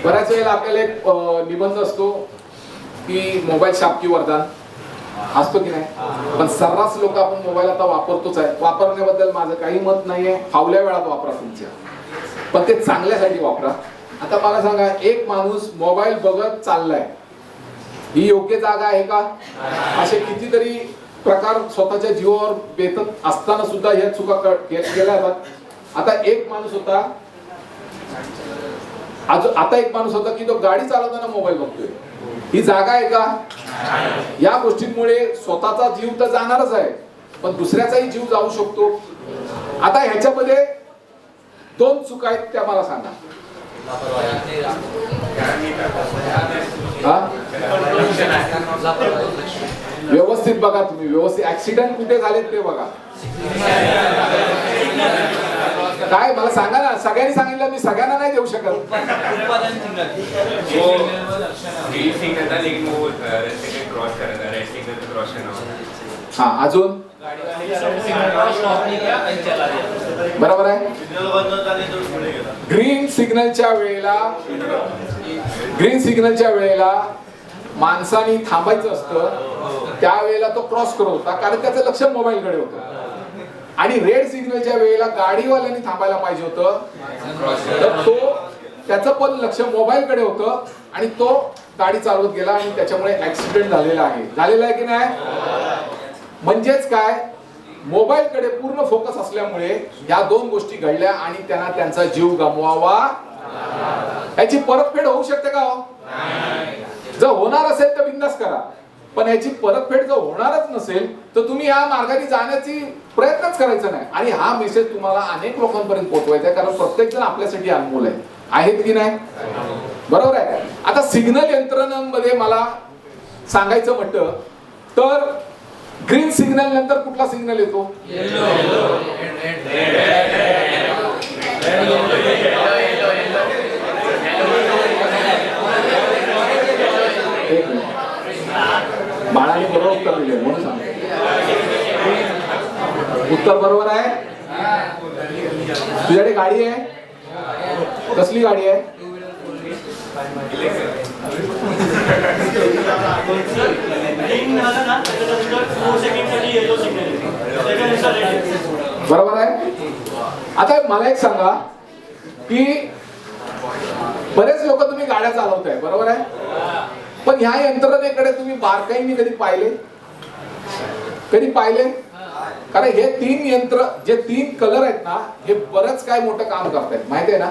बऱ्याच वेळेला आपल्याला एक निबंध असतो की मोबाईल शाप की वरदान असतो की नाही, पण सर्रास लोक आपण मोबाईल आता वापरतोच आहे. वापरण्याबद्दल माझं काही मत नाहीये, फावल्या वेळात वापरा तुमच्या, पण ते चांगल्यासाठी वापरा. आता मला सांगा, एक माणूस मोबाईल बघत चाललाय, ही योग्य जागा आहे का? असे कितीतरी प्रकार स्वतःच्या जीवावर बेतत असताना सुद्धा ह्या चुका केल्या जातात. आता एक माणूस होता, आता एक माणूस होता की तो गाडी चालवताना मोबाईल बघतोय. ही जागा आहे का? या गोष्टींमुळे स्वतःचा जीव तर जाणारच आहे, पण दुसऱ्याचाही जीव जाऊ शकतो. आता ह्याच्यामध्ये दोन चुका आहेत, त्या मला सांगा. व्यवस्थित बघा तुम्ही, व्यवस्थित. ऍक्सिडेंट कुठे झालेत ते बघा. काय मला सांगा ना, सगळ्यांनी सांगितलं, मी सगळ्यांना नाही देऊ शकत. हा, अजून बरोबर आहे. ग्रीन सिग्नलच्या वेळेला माणसाने थांबायचं असतं, त्यावेळेला तो क्रॉस करत होता, कारण त्याचं लक्ष मोबाईलकडे होतं. आणि रेड सिग्नलच्या वेळेला गाडीवाल्याने थांबायला पाहिजे होतं, तर तो त्याचं पण लक्ष मोबाईलकडे होतं आणि तो गाडी चालवत गेला आणि त्याच्यामुळे ऍक्सिडेंट झालेला आहे की नाही? म्हणजेच काय, मोबाईलकडे पूर्ण फोकस असल्यामुळे या दोन गोष्टी घडल्या आणि त्यांना त्यांचा जीव गमवावा. याची परतफेड होऊ शकते का हो? जर होणार असेल तर बिंदास करा, पण याची परतफेड जर होणारच नसेल तर तुम्ही या मार्गाने जाण्याची प्रयत्नच करायचा नाही. आणि हा मेसेज तुम्हाला अनेक लोकांपर्यंत पोहोचवायचा आहे, कारण प्रत्येक जण आपल्यासाठी अनमोल आहेत की नाही? बरोबर आहे. आता सिग्नल यंत्रणांमध्ये मला सांगायचं म्हटलं तर ग्रीन सिग्नल नंतर कुठला सिग्नल येतो? बाळाने बरोबर उत्तर दिले म्हणून सांग. उत्तर बरोबर आहे. तुझ्याकडे गाडी आहे? कसली गाडी आहे? बरोबर आहे. आता मला एक सांगा की बरेच लोक तुम्ही गाड्या चालवताय, बरोबर आहे, पण ह्या यंत्रणेकडे तुम्ही बारकाईने कधी पाहिले? कारण हे तीन यंत्र, जे तीन कलर आहेत ना, हे बरंच काय मोठं काम करतायत, माहिती आहे ना?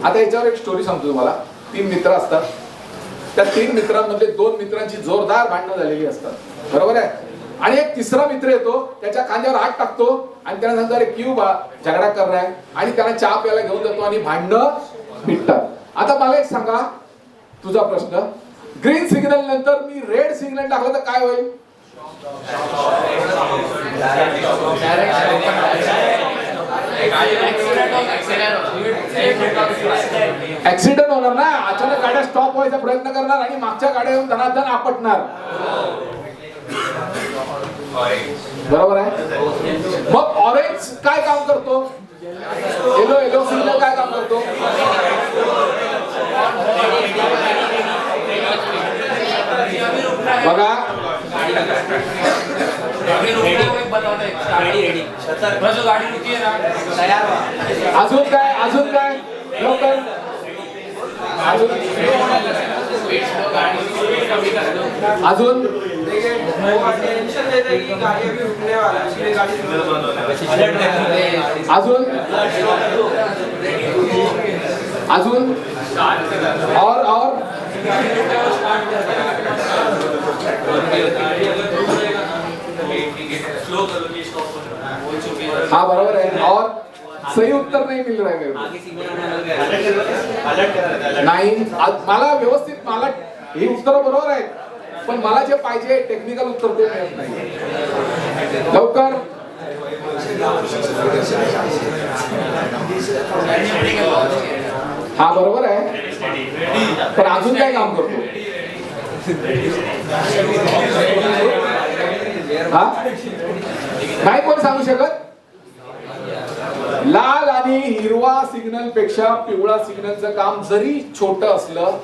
आता याच्यावर एक स्टोरी सांगतो तुम्हाला. 3 मित्र असतात, त्या 3 मित्रांमध्ये 2 मित्रांची जोरदार भांडणं झालेली असतात, बरोबर आहे. आणि एक तिसरा मित्र येतो, त्याच्या खांद्यावर हात टाकतो आणि त्याला सांगतो, अरे क्यू बा झगडा कर रहा है, आणि त्याला चहा प्यायला घेऊन जातो आणि भांडणं मिटतात. आता मला एक सांगा, तुझा प्रश्न, ग्रीन सिग्नल नंतर मी रेड सिग्नल टाकलं तर काय होईल? ऍक्सिडेंट होणार ना. अचानक गाड्या स्टॉप व्हायचा प्रयत्न करणार आणि मागच्या गाड्या येऊन धनाधन आपटणार, बरोबर आहे. मग ऑरेंज काय काम करतो? येलो सिग्नल काय काम करतो? बघा, अजून काय लवकर, अजून और हाँ बराबर है. और सही उत्तर नहीं मिल रहा है मेरे को. नाही, मला व्यवस्थित, मला हे उत्तर बरोबर आहे, पण मला जे पाहिजे टेक्निकल उत्तर ते मिळत नाही. लवकर. हा बरोबर आहे, पण अजून काय काम करतो? हा नाही कोण सांगू शकत? लाल आणि हिरवा सिग्नल पेक्षा पिवळा सिग्नलचं काम जरी छोटं असलं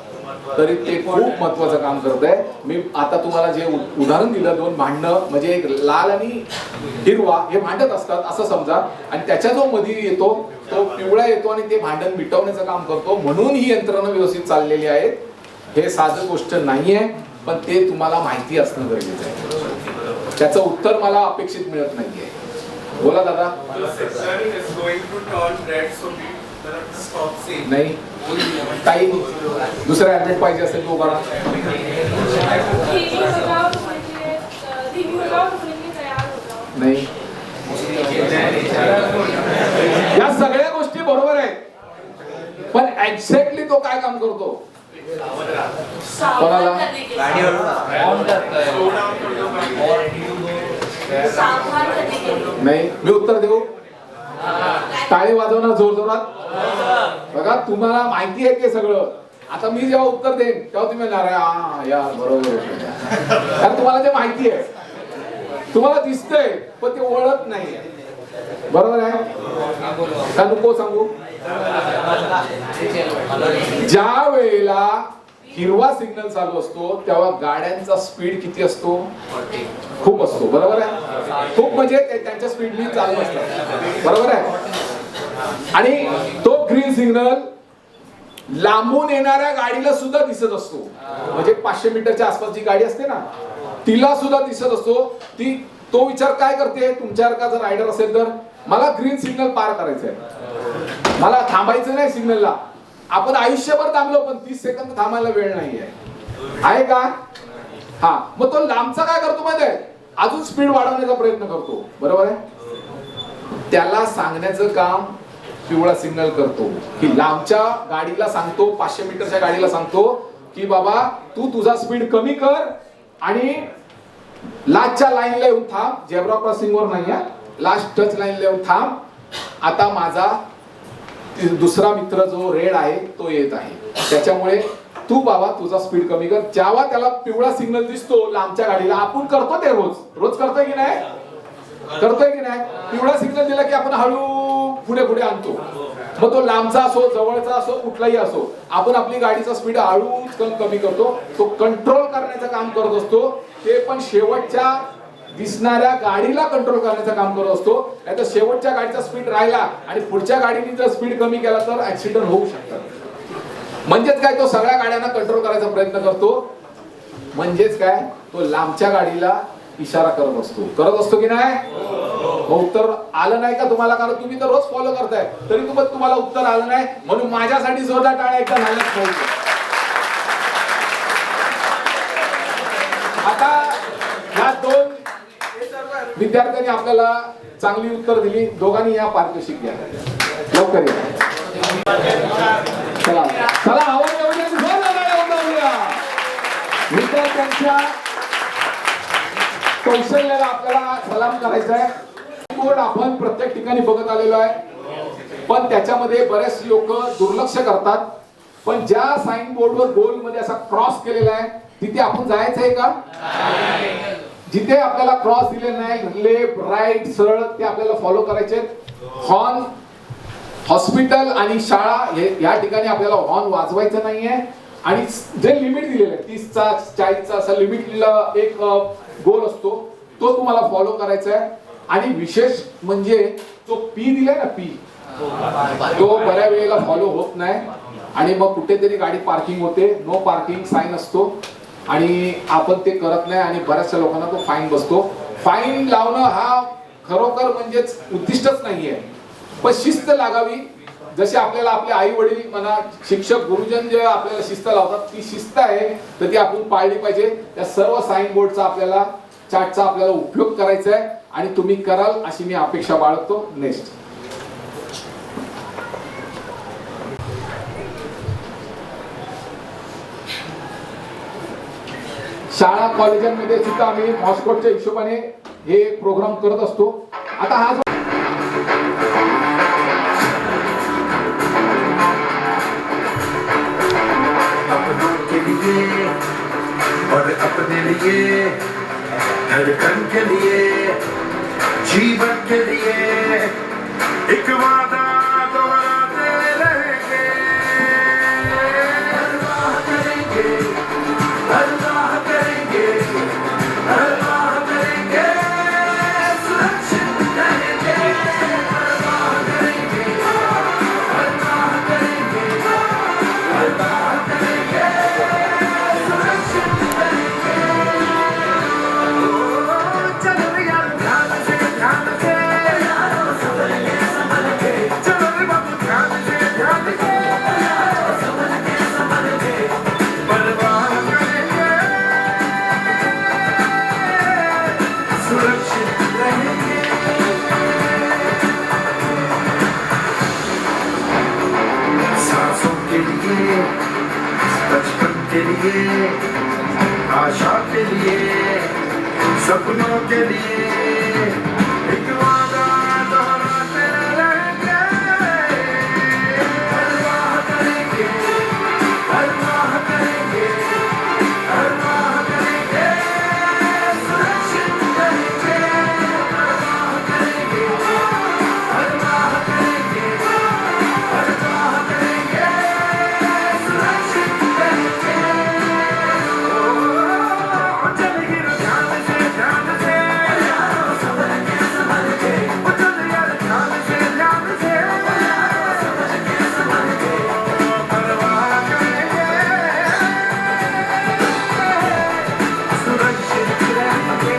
तरी ते खूप महत्वाचं काम करत आहे. मी आता तुम्हाला जे उदाहरण दिलं, 2 भांडणं, म्हणजे एक लाल आणि हिरवा हे भांडत असतात असं समजा, आणि त्याच्या जो मध्ये येतो तो पिवळा येतो आणि ते भांडण मिटवण्याचं काम करतो. म्हणून ही यंत्रणा व्यवस्थित चाललेली आहे. हे साधं गोष्ट नाहीये, पण ते तुम्हाला माहिती असणं गरजेचं आहे. त्याचं उत्तर मला अपेक्षित मिळत नाहीये. बोला दादा. नाही. काही दुसरा ॲडमिट पाहिजे असेल तो करा. नाही. या सगळ्या गोष्टी बरोबर आहेत, पण एक्झॅक्टली तो काय काम करतो? कोणाला? नाही. मी उत्तर देऊ? टाळी वाजवणार जोर जोरात. बघा तुम्हाला माहिती आहे ते सगळं. आता मी जेव्हा उत्तर देईन तेव्हा तुम्ही म्हणणार यार बरोबर, कारण तुम्हाला ते माहिती आहे, तुम्हाला दिसतंय पण ते ओळख नाही. बरोबर आहे का? नको सांगू? ज्या वेळेला हिरवा सिग्नल चालू असतो तेव्हा गाड्यांचा स्पीड किती असतो? खूप असतो. बरोबर आहे? खूप म्हणजे त्यांच्या स्पीडनी चालू असतात. बरोबर आहे? आणि तो ग्रीन सिग्नल लांबून येणाऱ्या गाडीला सुद्धा दिसत असतो. म्हणजे 500 मीटरच्या आसपास जी गाडी असते ना तिला सुद्धा दिसत असतो. ती तो विचार काय करते? तुमच्यासारखा जर रायडर असेल तर मला ग्रीन सिग्नल पार करायचंय, मला थांबायचं नाही सिग्नलला. आपण आयुष्यभर थांबलो पण 30 सेकंद थांबायला वेळ नाहीये, आहे का? हा, मग तो लांबचा काय करतो माहिती आहे? अजून स्पीड वाढवण्याचा प्रयत्न करतो. बरोबर आहे? त्याला सांगण्याचं काम पिवळा सिग्नल करतो, की लांबच्या गाडीला सांगतो, 500 मीटरच्या गाडीला सांगतो की बाबा तू तुझा स्पीड कमी कर आणि लास्टच्या लाईनला येऊन थांब. झेब्रा क्रॉसिंग वर नाही, लास्ट टच लाईनला येऊन थांब. आता माझा दुसरा मित्र जो रेड आहे तो येत आहे, त्याच्यामुळे तू बाबा तुझा स्पीड कमी कर. जेव्हा त्याला पिवळा सिग्नल दिसतो लांबच्या गाडीला, आपण करतो ते रोज करतोय की नाही? करतोय की नाही? पिवळा सिग्नल दिला की आपण हळू पुढे पुढे आणतो. मग तो लांबचा असो जवळचा असो कुठलाही असो, आपण आपली गाडीचा स्पीड हळूच कमी करतो. तो कंट्रोल करण्याचं काम करत असतो. ते पण शेवटच्या दिसणाऱ्या गाडीला कंट्रोल करण्याचं काम करत असतो. नाहीतर शेवटच्या गाडीचा स्पीड राहिला आणि पुढच्या गाडीने जर स्पीड कमी केला तर ऍक्सिडेंट होऊ शकतात. म्हणजेच काय? तो सगळ्या गाड्यांना कंट्रोल करायचा प्रयत्न करतो. म्हणजेच काय? तो लांबच्या गाडीला इशारा करत असतो की नाही? उत्तर आलं नाही का तुम्हाला? कारण तुम्ही तर रोज फॉलो करताय, तरी तुम्हाला उत्तर आलं नाही. म्हणून माझ्यासाठी जोरदार टाळ्या एकदा झाल्याच पाहिजे. आता ह्या 2 विद्यार्थ्यांनी आपल्याला चांगली उत्तर दिली. दोघांनी या पारितोषिक घ्या लवकर या. चला चला, विद्यार्थ्यांच्या कौशल्याला आपल्याला सलाम करायचा आहे. बोर्ड आपण प्रत्येक ठिकाणी बघत आलेलो आहे, पण त्याच्यामध्ये बरेच लोक दुर्लक्ष करतात. पण ज्या साइन बोर्डवर गोल मध्ये असा क्रॉस केलेला आहे तिथे आपण जायचं आहे का? जिथे आपल्याला क्रॉस दिले नाही, लेफ्ट राईट सरळ, ते आपल्याला फॉलो करायचे. हॉर्न हॉस्पिटल आणि शाळा या ठिकाणी आपल्याला हॉर्न वाजवायचं नाहीये. आणि जे लिमिट दिलेलं आहे 30चा 40चा असा लिमिटला एक गोल असतो, तो तुम्हाला फॉलो करायचा आहे. आणि विशेष म्हणजे जो पी दिलाय ना, पी, तो बऱ्या वेळेला फॉलो होत नाही. आणि मग कुठेतरी गाडी पार्किंग होते, नो पार्किंग साइन असतो आणि आपण ते करत नाही आणि बऱ्याचशा लोकांना तो फाईन बसतो. फाईन लावणं हा खरोखर म्हणजेच उद्दिष्टच नाहीये, पण शिस्त लागावी. जसे आपल्याला आपले आई वडील म्हणा, शिक्षक गुरुजन जे आपल्याला शिस्त लावतात, ती शिस्त आहे तर ती आपण पाळली पाहिजे. त्या सर्व साइन बोर्डचा आपल्याला चार्टचा आपल्याला उपयोग करायचा आहे आणि तुम्ही कराल अशी मी अपेक्षा बाळगतो. नेक्स्ट शाळा कॉलेजांमध्ये सुद्धा आम्ही हॉटस्पॉटच्या हिशोबाने हे प्रोग्राम करत असतो. आता हा जो और अपने लिए, धड़कन के लिए, जीवन के लिए एक वादा दोहराते रहेंगे. अल्लाह करेंगे, अल्लाह करेंगे, अल्लाह करेंगे, सुरक्षित रहेंगे. अल्लाह करेंगे, अल्लाह करेंगे, अल्लाह करेंगे. चलो यार ध्यान से के लिए, बचपन के लिए, आशा के लिए, सपनों के लिए एक वादा दोहराते रहेंगे। हर वाह करेंगे, हर वाह करेंगे, हर वाह करेंगे, सुरक्षित करेंगे। हर वाह करेंगे, हर वाह करेंगे, हर वाह करेंगे, सुरक्षित करेंगे। ओ चलेगी ध्यान से, ध्यान से, संभल के, संभल के। ओ चल यार ध्यान से, ध्यान से, संभल के, संभल के। परवाह करेंगे, सुरक्षित रहेंगे।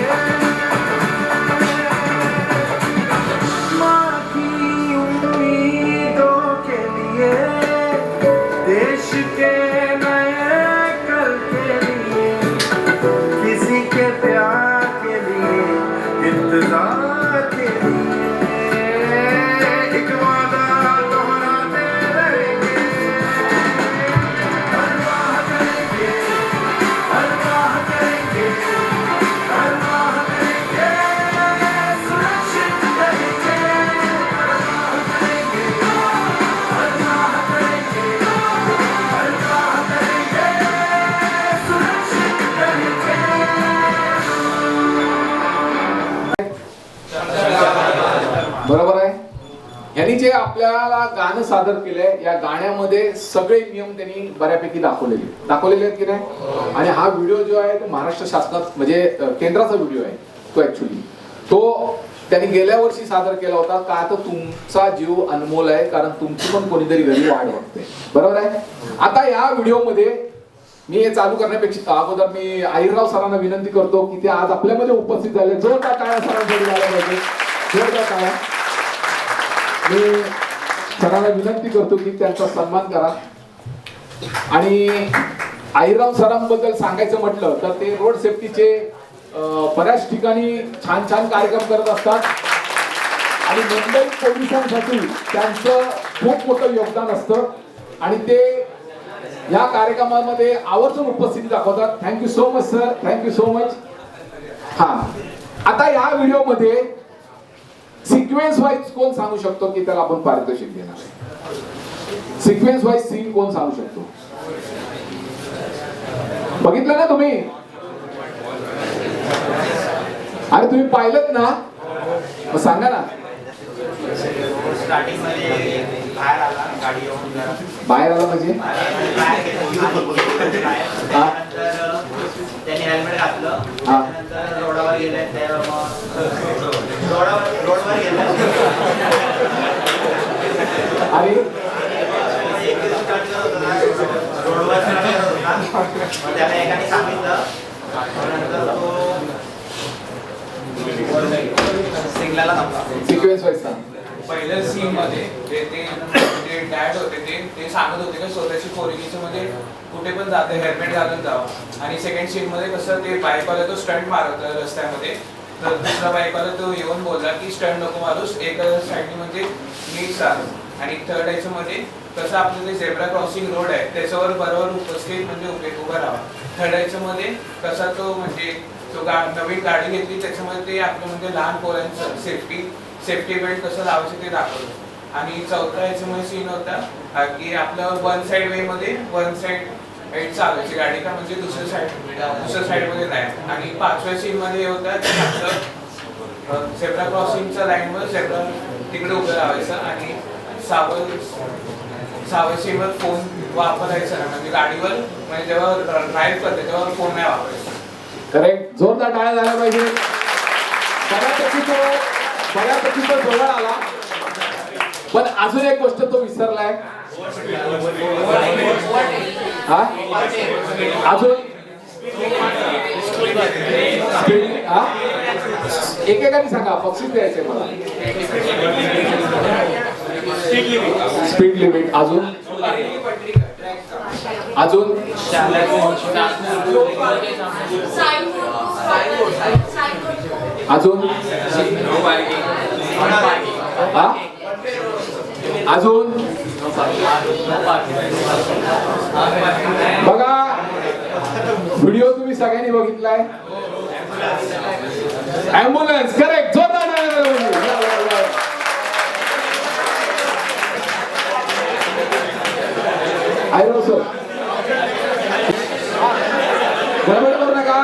माँ की उम्मीदों के लिए, देश के नए कल के लिए, किसी के प्यार के लिए, इंतजार के लिए एक वादा दोहराते रहेंगे। हर वाह करेंगे, हर वाह करेंगे, हर वाह करेंगे, सुरक्षित करेंगे। हर वाह करेंगे, हर वाह करेंगे, हर वाह करेंगे, सुरक्षित करेंगे। बरोबर आहे. यांनी जे आपल्याला गाणं सादर केलंय या गाण्यामध्ये सगळे नियम त्यांनी बऱ्यापैकी दाखवलेले आहेत की नाही. आणि हा व्हिडिओ जो आहे तो महाराष्ट्र शासनात म्हणजे केंद्राचा व्हिडिओ आहे तो ऍक्च्युली तो त्यांनी गेल्या वर्षी सादर केला होता. का तर तुमचा जीव अनमोल आहे, कारण तुमची पण कोणीतरी घरी वाट बघते. बरोबर आहे. आता या व्हिडिओमध्ये मी हे चालू करण्यापेक्षा अगोदर मी आहिरराव सरांना विनंती करतो की ते आज आपल्यामध्ये उपस्थित झाले. जोरदार टाळ्या सरांसाठी झाल्या पाहिजे. जोरदार टाळ्या. मी सरांना विनंती करतो की त्यांचा सन्मान करा. आणि आहिरराव सरांबद्दल सांगायचं म्हटलं तर ते रोड सेफ्टीचे बऱ्याच ठिकाणी छान छान कार्यक्रम करत असतात. आणि मुंबई पोलिसांसाठी त्यांचं खूप मोठं योगदान असतं आणि ते या कार्यक्रमामध्ये आवर्जून उपस्थिती दाखवतात. Thank you so much sir. Thank you so much. हा आता या व्हिडिओमध्ये सिक्वेन्स वाईज कोण सांगू शकतो की त्याला आपण पारितोषिक देणार आहे? सिक्वेन्स वाईज सीन कोण सांगू शकतो? बघितलं ना तुम्ही? अरे तुम्ही पाहिलं ना? मग सांगा ना. स्टार्टिंग मध्ये बाहेर आला गाडी येऊन जरा बाहेर आला म्हणजे त्यांनी हेल्मेट घातलं. त्यानंतर रोडावर गेले. रोडवर गेले आणि रोडवर त्याला एकाने सांगितलं. नंतर तो सिग्नलला थांबला. सिक्वेन्स वाईज सांग. पहिल्या सीन मध्ये ते डॅड होते ते सांगत होते की स्वतःची पोरगीचं म्हणजे कुठे पण जाते हेल्मेट घालून जावं. आणि सेकंड सीन मध्ये कसं ते बाईकवाला तो स्टंट मारत रस्त्यामध्ये. तर दुसरा बाईकवाला तो येऊन बोलला की स्टंट नको मारूस, एक साईडने म्हणजे नीट चाल. आणि थर्ड याच्यामध्ये कसं आपलं ते झेब्रा क्रॉसिंग रोड आहे त्याच्यावर बरोबर उपस्थित म्हणजे उभं राहावं. थर्ड याच्यामध्ये कसा तो म्हणजे तो नवीन गाडी घेतली त्याच्यामध्ये ते आपलं म्हणजे लहान पोरांचं सेफ्टी बेल्ट कसं लावायचं ते दाखवलं. आणि चौथा याच्यामध्ये सीन होता की आपलं वन साइड वे मध्ये वन साइड चालवायची गाडी का म्हणजे दुसऱ्या साइड मध्ये नाही. आणि पाचव्या सीन मध्ये हे होतं की आपलं झेब्रा क्रॉसिंगच्या लाईनवर झेब्रा तिकडे उभं राहायचं. आणि सहाव्या सीनवर फोन वापरायचा नाही, म्हणजे गाडीवर म्हणजे जेव्हा ड्राईव्ह करते तेव्हा फोन नाही वापरायचा. करेक्ट. जोरदार टाळ्या झाल्या पाहिजे. बऱ्यापैकी तो जवळ आला. पण अजून एक गोष्ट तो विसरलाय. हा अजून एकेकाने सांगा. बक्षीस द्यायचंय मला. Speed limit. अजून अजून अजून बघा व्हिडिओ तुम्ही सगळ्यांनी बघितलाय. ॲम्ब्युलन्स करेक्ट, जोरदार टाळ्या वाजवा. आयरो सर गडबड करू नका.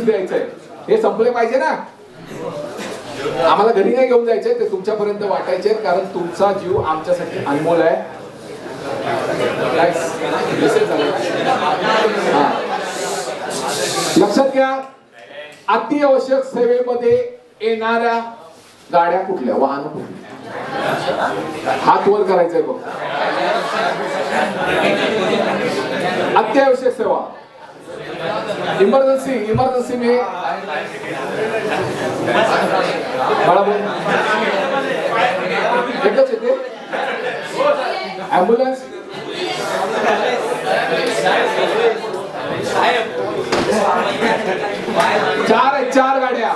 द्यायचंय हे संपले पाहिजे ना. आम्हाला घरी नाही घेऊन जायचंय, ते तुमच्यापर्यंत वाटायचे, कारण तुमचा जीव आमच्यासाठी अनमोल आहे. लक्षात घ्या, अतिआवश्यक सेवेमध्ये येणाऱ्या गाड्या कुठल्या, वाहन कुठली, हात वर करायचंय बघ. अत्यावश्यक सेवा, इमर्जन्सी में एकच येते ॲम्ब्युलन्स. चार गाड्या.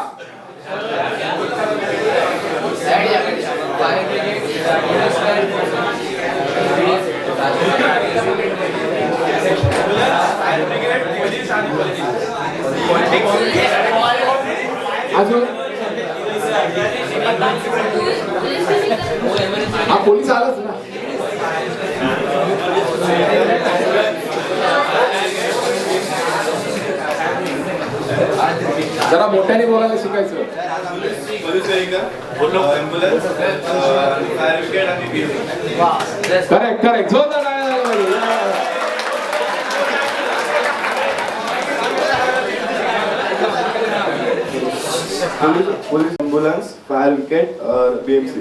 अजून हा पोलीस आलाच ना. जरा मोठ्याने बोलायला शिकायचं. करेक्ट जोरदार पुलिस, एम्बुलेंस, फायर ब्रिगेड और बीएमसी.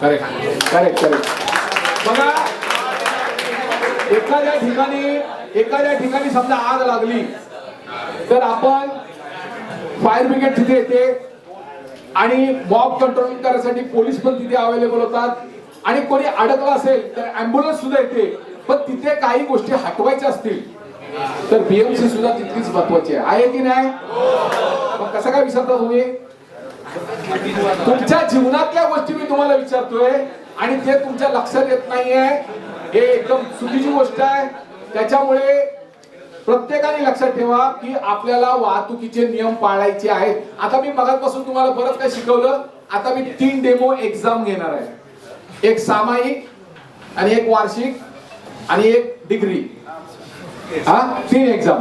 करेक्ट. बघा एखाद्या ठिकाणी समजा आग लागली तर आपण फायर ब्रिगेड तिथे येते आणि मॉब कंट्रोल करण्यासाठी पोलीस पण तिथे अवेलेबल होतात, आणि कोणी अडकलं असेल तर ॲम्ब्युलन्स सुद्धा येते. पण तिथे काही गोष्टी हटवायच्या असतील तर बीएमसी सुद्धा तितकीच महत्वाची आहे की नाही. मग कसं काय विचारता तुम्ही. तुमच्या जीवनातल्या गोष्टी मी तुम्हाला विचारतोय आणि ते तुमच्या लक्षात येत नाहीये, हे एकदम चुकीची गोष्ट आहे. त्याच्यामुळे प्रत्येकाने लक्षात ठेवा की आपल्याला वाहतुकीचे नियम पाळायचे आहेत. आता मी मगापासून तुम्हाला बरंच काय शिकवलं. आता मी 3 डेमो एक्झाम घेणार आहे, एक सामायिक आणि एक वार्षिक आणि एक डिग्री. 3 एक्झाम.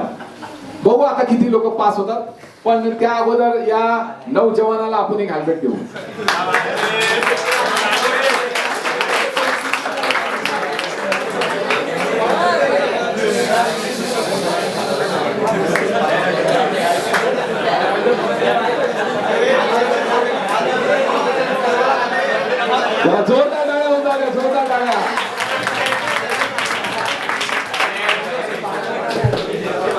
बघू आता किती लोक पास होतात. पण त्या अगोदर या नौजवानाला आपण एक हेल्मेट देऊ. जोरदार टाळ्या होता, जोरदार टाळ्या.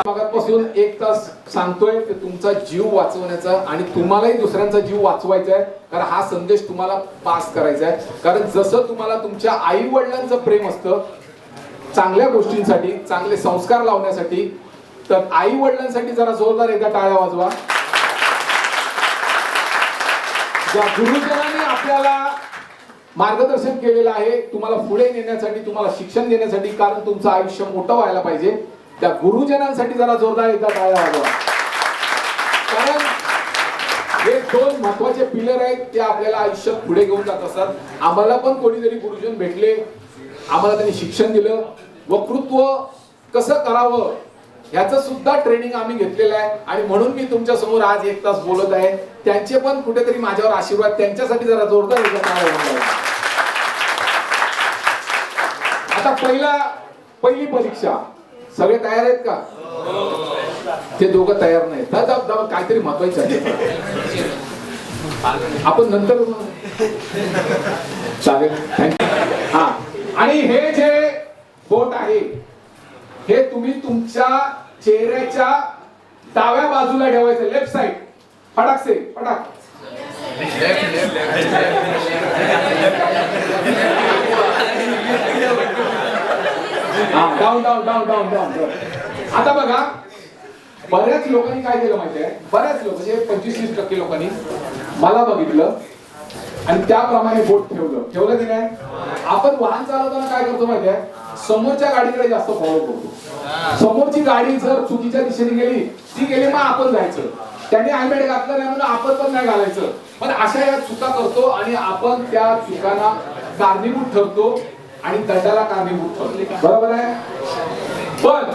मगापासून 1 तास सांगतोय की तुमचा जीव वाचवण्याचा आणि तुम्हालाही दुसऱ्यांचा जीव वाचवायचा आहे, कारण हा संदेश तुम्हाला पास करायचा आहे. कारण जसं तुम्हाला तुमच्या आई वडिलांचं प्रेम असतं चांगल्या गोष्टींसाठी, चांगले संस्कार लावण्यासाठी, तर आई वडिलांसाठी जरा जोरदार एकदा टाळ्या वाजवा. ज्या गुरुजनांनी आपल्याला मार्गदर्शन केलेलं आहे तुम्हाला पुढे नेण्यासाठी, तुम्हाला शिक्षण देण्यासाठी, कारण तुमचं आयुष्य मोठं व्हायला पाहिजे, त्या गुरुजनांसाठी जरा जोरदार एकदा टाळ्या वाजवा. कारण हे 2 महत्वाचे पिलर आहेत, ते आपल्याला आयुष्यात पुढे घेऊन जात असतात. आम्हाला पण कोणीतरी गुरुजन भेटले, आम्हाला त्यांनी शिक्षण दिलं, वक्तृत्व कसं करावं ह्याचं सुद्धा ट्रेनिंग आम्ही घेतलेलं आहे. आणि म्हणून मी तुमच्या समोर आज 1 तास बोलत आहे. त्यांचे पण कुठेतरी माझ्यावर आशीर्वाद, त्यांच्यासाठी जरा जोरदार एकदा टाळ्या वाजवा. आता पहिली परीक्षा. सगळे तयार आहेत का. ते दोघं तयार नाहीत. काहीतरी महत्वाचं आहे, आपण नंतर चालेल. थँक्यू. आणि हे जे बोट आहे हे तुम्ही तुमच्या चेहऱ्याच्या डाव्या बाजूला ठेवायचं, लेफ्ट साइड. फटाक से फटाक. डाऊन. आता बघा बऱ्याच लोकांनी काय केलं माहितीये, बऱ्याच लोक म्हणजे 25-30% लोकांनी मला बघितलं आणि त्याप्रमाणे बोट ठेवलं की नाही. आपण वाहन चालवताना काय करतो माहितीये, समोरच्या गाडीकडे जास्त फॉलो करतो. समोरची गाडी जर चुकीच्या दिशेने गेली, ती गेली मग आपण जायचं. त्याने हेल्मेट घातलं नाही म्हणून आपण पण नाही घालायचं. पण अशा या चुका करतो आणि आपण त्या चुकांना कारणीभूत ठरतो आणि दंडाला कारणीभूत ठरतो. बरोबर आहे. पण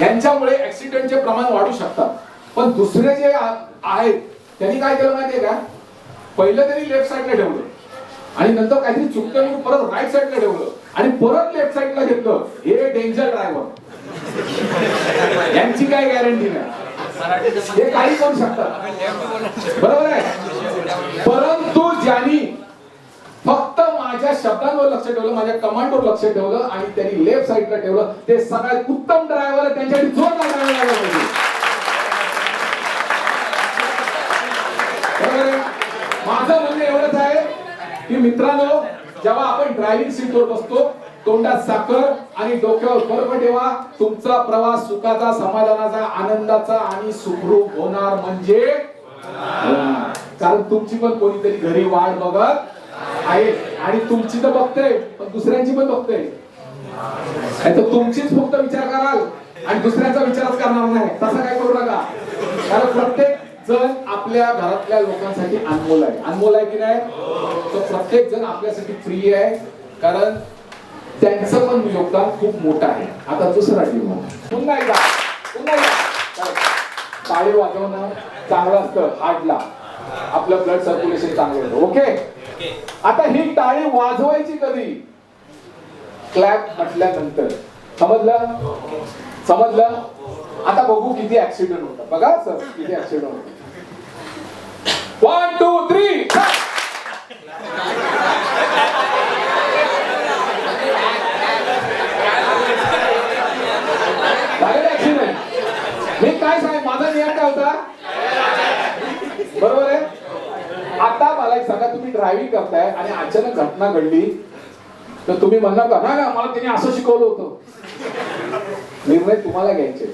यांच्यामुळे ऍक्सिडेंटचे प्रमाण वाढू शकतात. पण दुसरे जे आहेत त्यांनी काय केलं माहितीये का, पहिलं त्यांनी लेफ्ट साईडला ठेवलं आणि नंतर काहीतरी चुकतं म्हणून परत राईट साईडला ठेवलं आणि परत लेफ्ट साईडला घेतलं. हे डेंजर ड्रायव्हर, यांची काय गॅरंटी नाही, हे काही करू शकतात. बरोबर आहे. परंतु ज्यांनी फक्त माझ्या शब्दांवर लक्ष ठेवलं, माझ्या कमांडवर लक्ष ठेवलं आणि त्यांनी लेफ्ट साईडला ठेवलं, ते सगळ्यात उत्तम ड्रायव्हर. त्यांच्यासाठी जोरदार ड्रायव्हर पाहिजे. बरोबर आहे. माझं म्हणणं एवढंच आहे की मित्रांनो, जेव्हा आपण ड्रायव्हिंग सीटवर बसतो, तोंडात साखर आणि डोक्यावर बर्फ ठेवा. तुमचा प्रवास सुखाचा, समाधानाचा, आनंदाचा आणि सुखरूप होणार. म्हणजे कारण तुमची पण कोणीतरी घरी वाट बघत आहे आणि तुमची तर बघते पण दुसऱ्यांची पण बघते. तर तुमचीच फक्त विचार कराल आणि दुसऱ्यांचा विचारच करणार नाही. तसं काय करू नका. कारण प्रत्येक जण आपल्या घरातल्या लोकांसाठी अनमोल आहे. अनमोल आहे की नाही. तर प्रत्येक जण आपल्यासाठी प्रिय आहे, कारण त्यांचं पण योगदान खूप मोठं आहे. आता दुसरा टीम पुन्हा एकदा टाळी वाजवणं चांगलं असतं. हार्टला आपलं ब्लड सर्क्युलेशन चांगलं होतं. ओके. आता ही टाळी वाजवायची कधी, क्लॅप म्हटल्यानंतर. समजलं. आता बघू किती ऍक्सिडेंट होतात. बघा सर किती ऍक्सिडेंट होतात. 1 2 3 मी काय सांग, माझा नियम काय होता. बरोबर आहे. आता मला एक सांगा, तुम्ही ड्रायव्हिंग करताय आणि अचानक घटना घडली तर तुम्ही म्हणणार का ना मला त्यांनी असं शिकवलं होतं. निर्णय तुम्हाला घ्यायचे.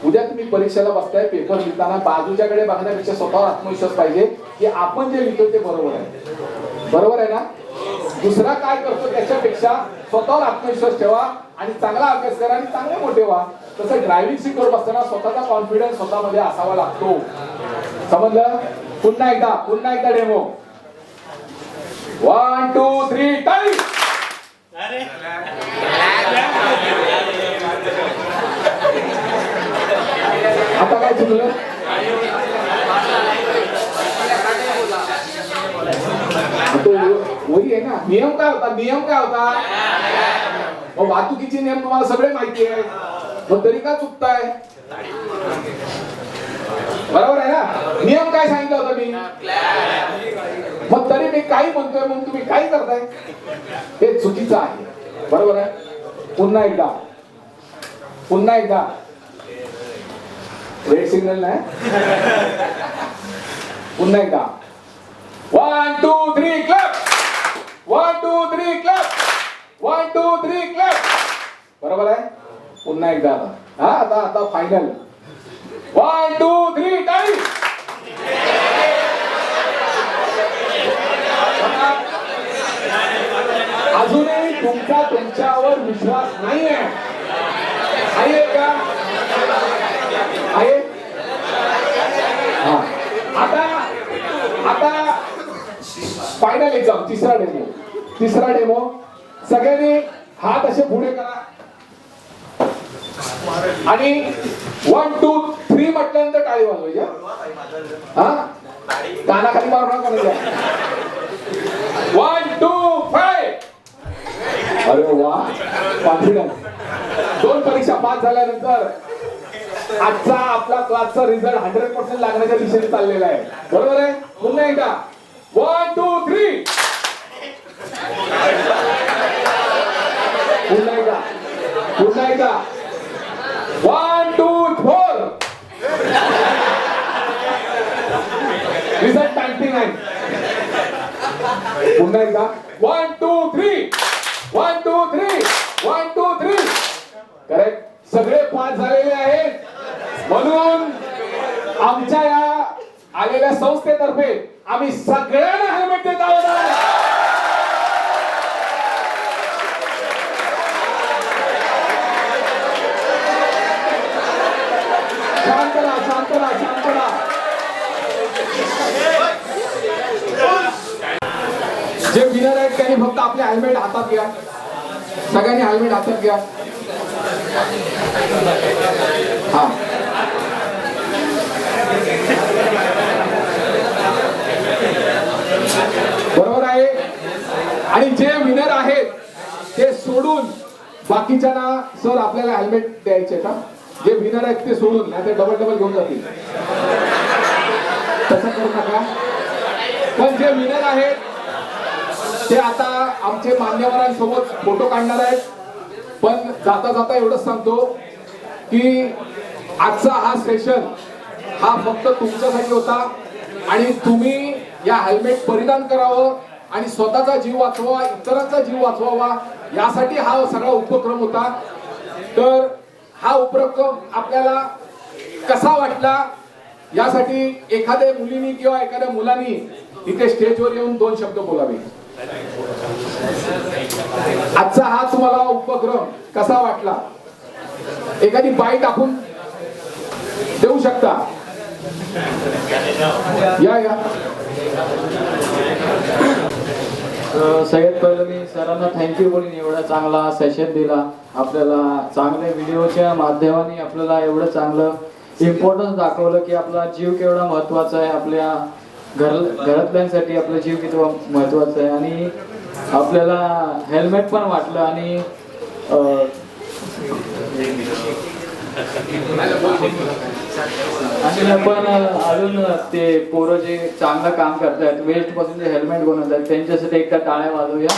उद्या तुम्ही परीक्षेला बसताय, पेपर लिहिताना बाजूच्याकडे बघण्यापेक्षा स्वतःवर आत्मविश्वास पाहिजे की आपण जे लिहितो ते बरोबर आहे. बरोबर आहे ना. दुसरा काय करतो त्याच्यापेक्षा स्वतःवर आत्मविश्वास ठेवा आणि चांगला अभ्यास करा आणि चांगले मोठे व्हा. तसं ड्रायव्हिंग सीटवर बसताना स्वतःचा कॉन्फिडन्स स्वतःमध्ये असावा लागतो. समजलं. पुन्हा एकदा डेमो. 1 2 3 टाइम. आता काय चुकलं. वही आहे ना. नियम काय होता. वाहतुकीचे नियम तुम्हाला सगळे माहिती आहे, मग तरी का चुकताय. बरोबर आहे ना. नियम काय सांगितलं होतं मी, मग तरी मी काही म्हणतोय मग तुम्ही काही करताय, हे चुकीचं आहे. बरोबर आहे. पुन्हा एकदा रेड सिग्नल नाही. पुन्हा एकदा 1 2 3 क्लॅप. 1 2 3 क्लॅप. 1 2 3 क्लॅप. बरोबर आहे. पुन्हा एकदा आता फायनल. 1 2 3 टाइम. अजूनही तुमच्यावर विश्वास नाही आहे का. आहे. आता फायनल एक्झाम. तिसरा डेमो. सगळ्यांनी हात असे पुढे करा आणि 1 2 3 म्हटल्यानंतर टाळी वाजवायची. कानाखाली मारू नका. 1 2 5. अरे वा, कॉन्फिडन्स. 2 परीक्षा पास झाल्यानंतर आजचा आपला क्लासचा रिझल्ट 100% लागण्याच्या दिशेने चाललेला आहे. बरोबर आहे. पुन्हा एकदा 1 2 3. पुन्हा एकदा 1 2 4. रिझल्ट 99. पुन्हा एकदा 1 2 3. 1 2 3. 1 2 3. करेक्ट. सगळे पास झालेले आहेत. म्हणून आमच्या या आलेल्या संस्थेतर्फे आम्ही सगळ्यांना हेल्मेट देत आहोत. शांत राहा, शांत राहा, शांत राहा. जे विनर आहेत त्यांनी फक्त आपले हेल्मेट हातात घ्या. सगळ्यांनी हेल्मेट हातात घ्या. हा, बरोबर आहे. आणि जे विनर आहेत ते सोडून बाकीच्यांना सर आपल्याला हेल्मेट द्यायचे का? जे विनर आहेत ते सोडून, नाही ते डबल घेऊन जातील. तसं करू नका. पण जे विनर आहेत ते आता आमचे मान्यवरांसोबत फोटो काढणार आहेत. पण जाता जाता एवढंच सांगतो की आजचा हा सेशन हा फक्त तुमच्यासाठी होता आणि तुम्ही या हेल्मेट परिधान करावं आणि स्वतःचा जीव वाचवावा, इतरांचा जीव वाचवावा यासाठी हा सगळा उपक्रम होता. तर हा उपक्रम आपल्याला कसा वाटला यासाठी एखाद्या मुलीनी किंवा एखाद्या मुलांनी इथे स्टेजवर येऊन 2 शब्द बोलावे. आजचा हा तुम्हाला उपक्रम कसा वाटला? एखादी बाईट आपण देऊ शकता. या या. सगळ्यात पहिलं मी सरांना थँक्यू बोलीन, एवढा चांगला सेशन दिला आपल्याला. चांगल्या व्हिडिओच्या माध्यमाने आपल्याला एवढं चांगलं इम्पॉर्टन्स दाखवलं की आपला जीव केवढा महत्त्वाचा आहे, आपल्या घरातल्यांसाठी आपला जीव किती महत्त्वाचा आहे. आणि आपल्याला हेल्मेट पण वाटलं आणि आपण अजून ते पोरं जे चांगलं काम करतायत, वेस्ट पासून जे हेल्मेट बनवत आहेत त्यांच्यासाठी एकदा टाळ्या वाजवूया.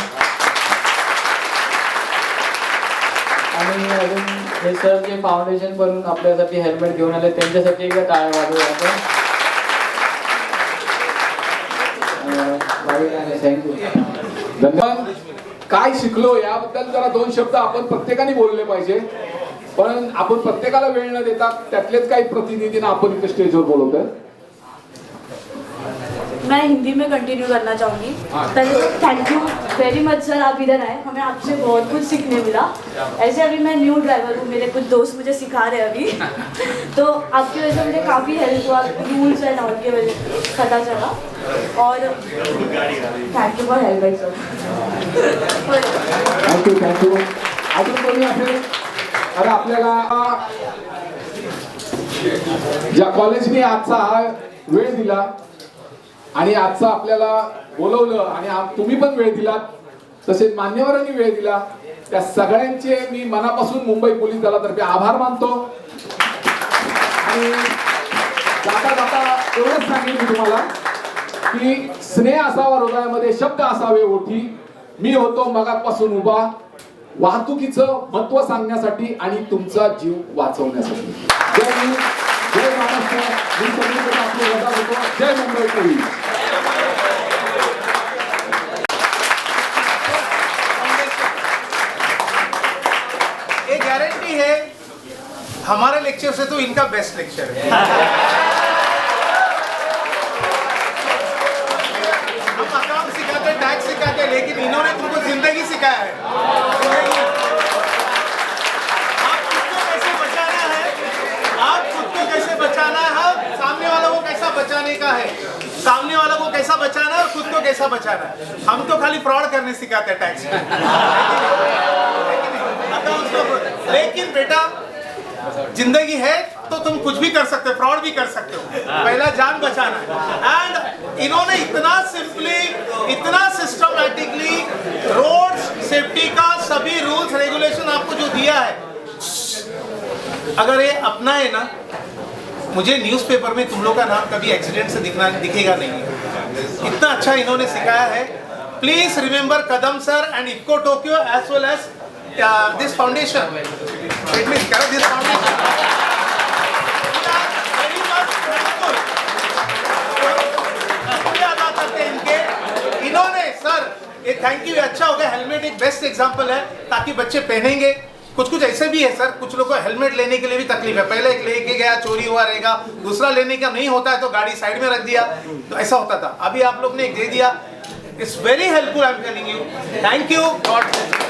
आणि अजून हे सर जे फाउंडेशन बनवून आपल्यासाठी हेल्मेट घेऊन आले त्यांच्यासाठी एकदा टाळ्या वाजवूया आपण. थँक्यू. धन्यवाद. काय शिकलो याबद्दल जरा 2 शब्द आपण प्रत्येकाने बोलले पाहिजे. पण आपण प्रत्येकाला वेळ न देता त्यातलेच काही प्रतिनिधींना आपण इथे स्टेजवर बोलवतोय. मैं हिंदी में कंटिन्यू करना चाहूँगी. पहले तो thank you very much sir, आप इधर आए, हमें आपसे बहुत कुछ सीखने मिला. ऐसे अभी मैं न्यू ड्राइवर हूँ, मेरे कुछ दोस्त मुझे सिखा रहे हैं अभी. तो आपकी वजह से मुझे काफ़ी हेल्प हुआ, रूल्स एंड ऑल की वजह से पता चला. और thank you for helping sir. Thank you. अजून कोणी असेल? अरे आपल्याला ज्या कॉलेजने आजचा हा वेळ दिला आणि आजचा आपल्याला बोलवलं आणि तुम्ही पण वेळ दिलात, तसेच मान्यवरांनी वेळ दिला, त्या सगळ्यांचे मी मनापासून मुंबई पोलीस दलातर्फे आभार मानतो. आणि जाता जाता एवढंच सांगेन मी तुम्हाला की स्नेह असावा हृदयामध्ये, शब्द असावे ओठी, मी होतो मगापासून उभा वाहतुकीचं महत्व सांगण्यासाठी आणि तुमचा जीव वाचवण्यासाठी. जय हिंद, जय महाराष्ट्र. मी सगळीकडे आपले वजा होतो. जय मुंबई पोलीस. ये गारंटी है हमारे लेक्चर से तो इनका बेस्ट लेक्चर है. हम अकाउंट सिखाते, टैक्स सिखाते, लेकिन इन्होंने तुमको जिंदगी सिखाया है. आप खुद को कैसे बचाना है, आप खुद को कैसे बचाना है, सामने वालों को कैसा बचाने का है, सामने वालों को कैसा बचाना है और खुद को कैसा बचाना है. हम तो खाली फ्रॉड करने सिखाते हैं टैक्स में. लेकिन बेटा जिंदगी है तो तुम कुछ भी कर सकते हो, फ्रॉड भी कर सकते हो. पहला जान बचाना है. एंड इन्होंने इतना सिंपली, इतना सिस्टमैटिकली रोड सेफ्टी का सभी रूल्स रेगुलेशन आपको जो दिया है, अगर ये अपना है ना, मुझे न्यूज़पेपर में तुम लोग का नाम कभी एक्सीडेंट से दिखेगा नहीं. इतना अच्छा इन्होंने सिखाया है. Please remember Kadam sir and IFFCO Tokio as well as this foundation. It means this foundation. We are very much grateful. शुक्रिया अदा करते हैं इनके. इन्होंने सर ये थैंक यू, अच्छा हो गया. हेलमेट एक बेस्ट एग्जांपल है, ताकि बच्चे पहनेंगे, कुछ कुछ ऐसे भी है सर, कुछ लोगों को हेलमेट लेने के लिए भी तकलीफ है। पहले एक लेके गया, चोरी हुआ रहेगा, दूसरा लेने का नहीं होता है तो गाड़ी साइड में रख दिया, तो ऐसा होता था। अभी आप लोग ने एक दे दिया, it's very helpful, I am telling you. Thank you, God bless.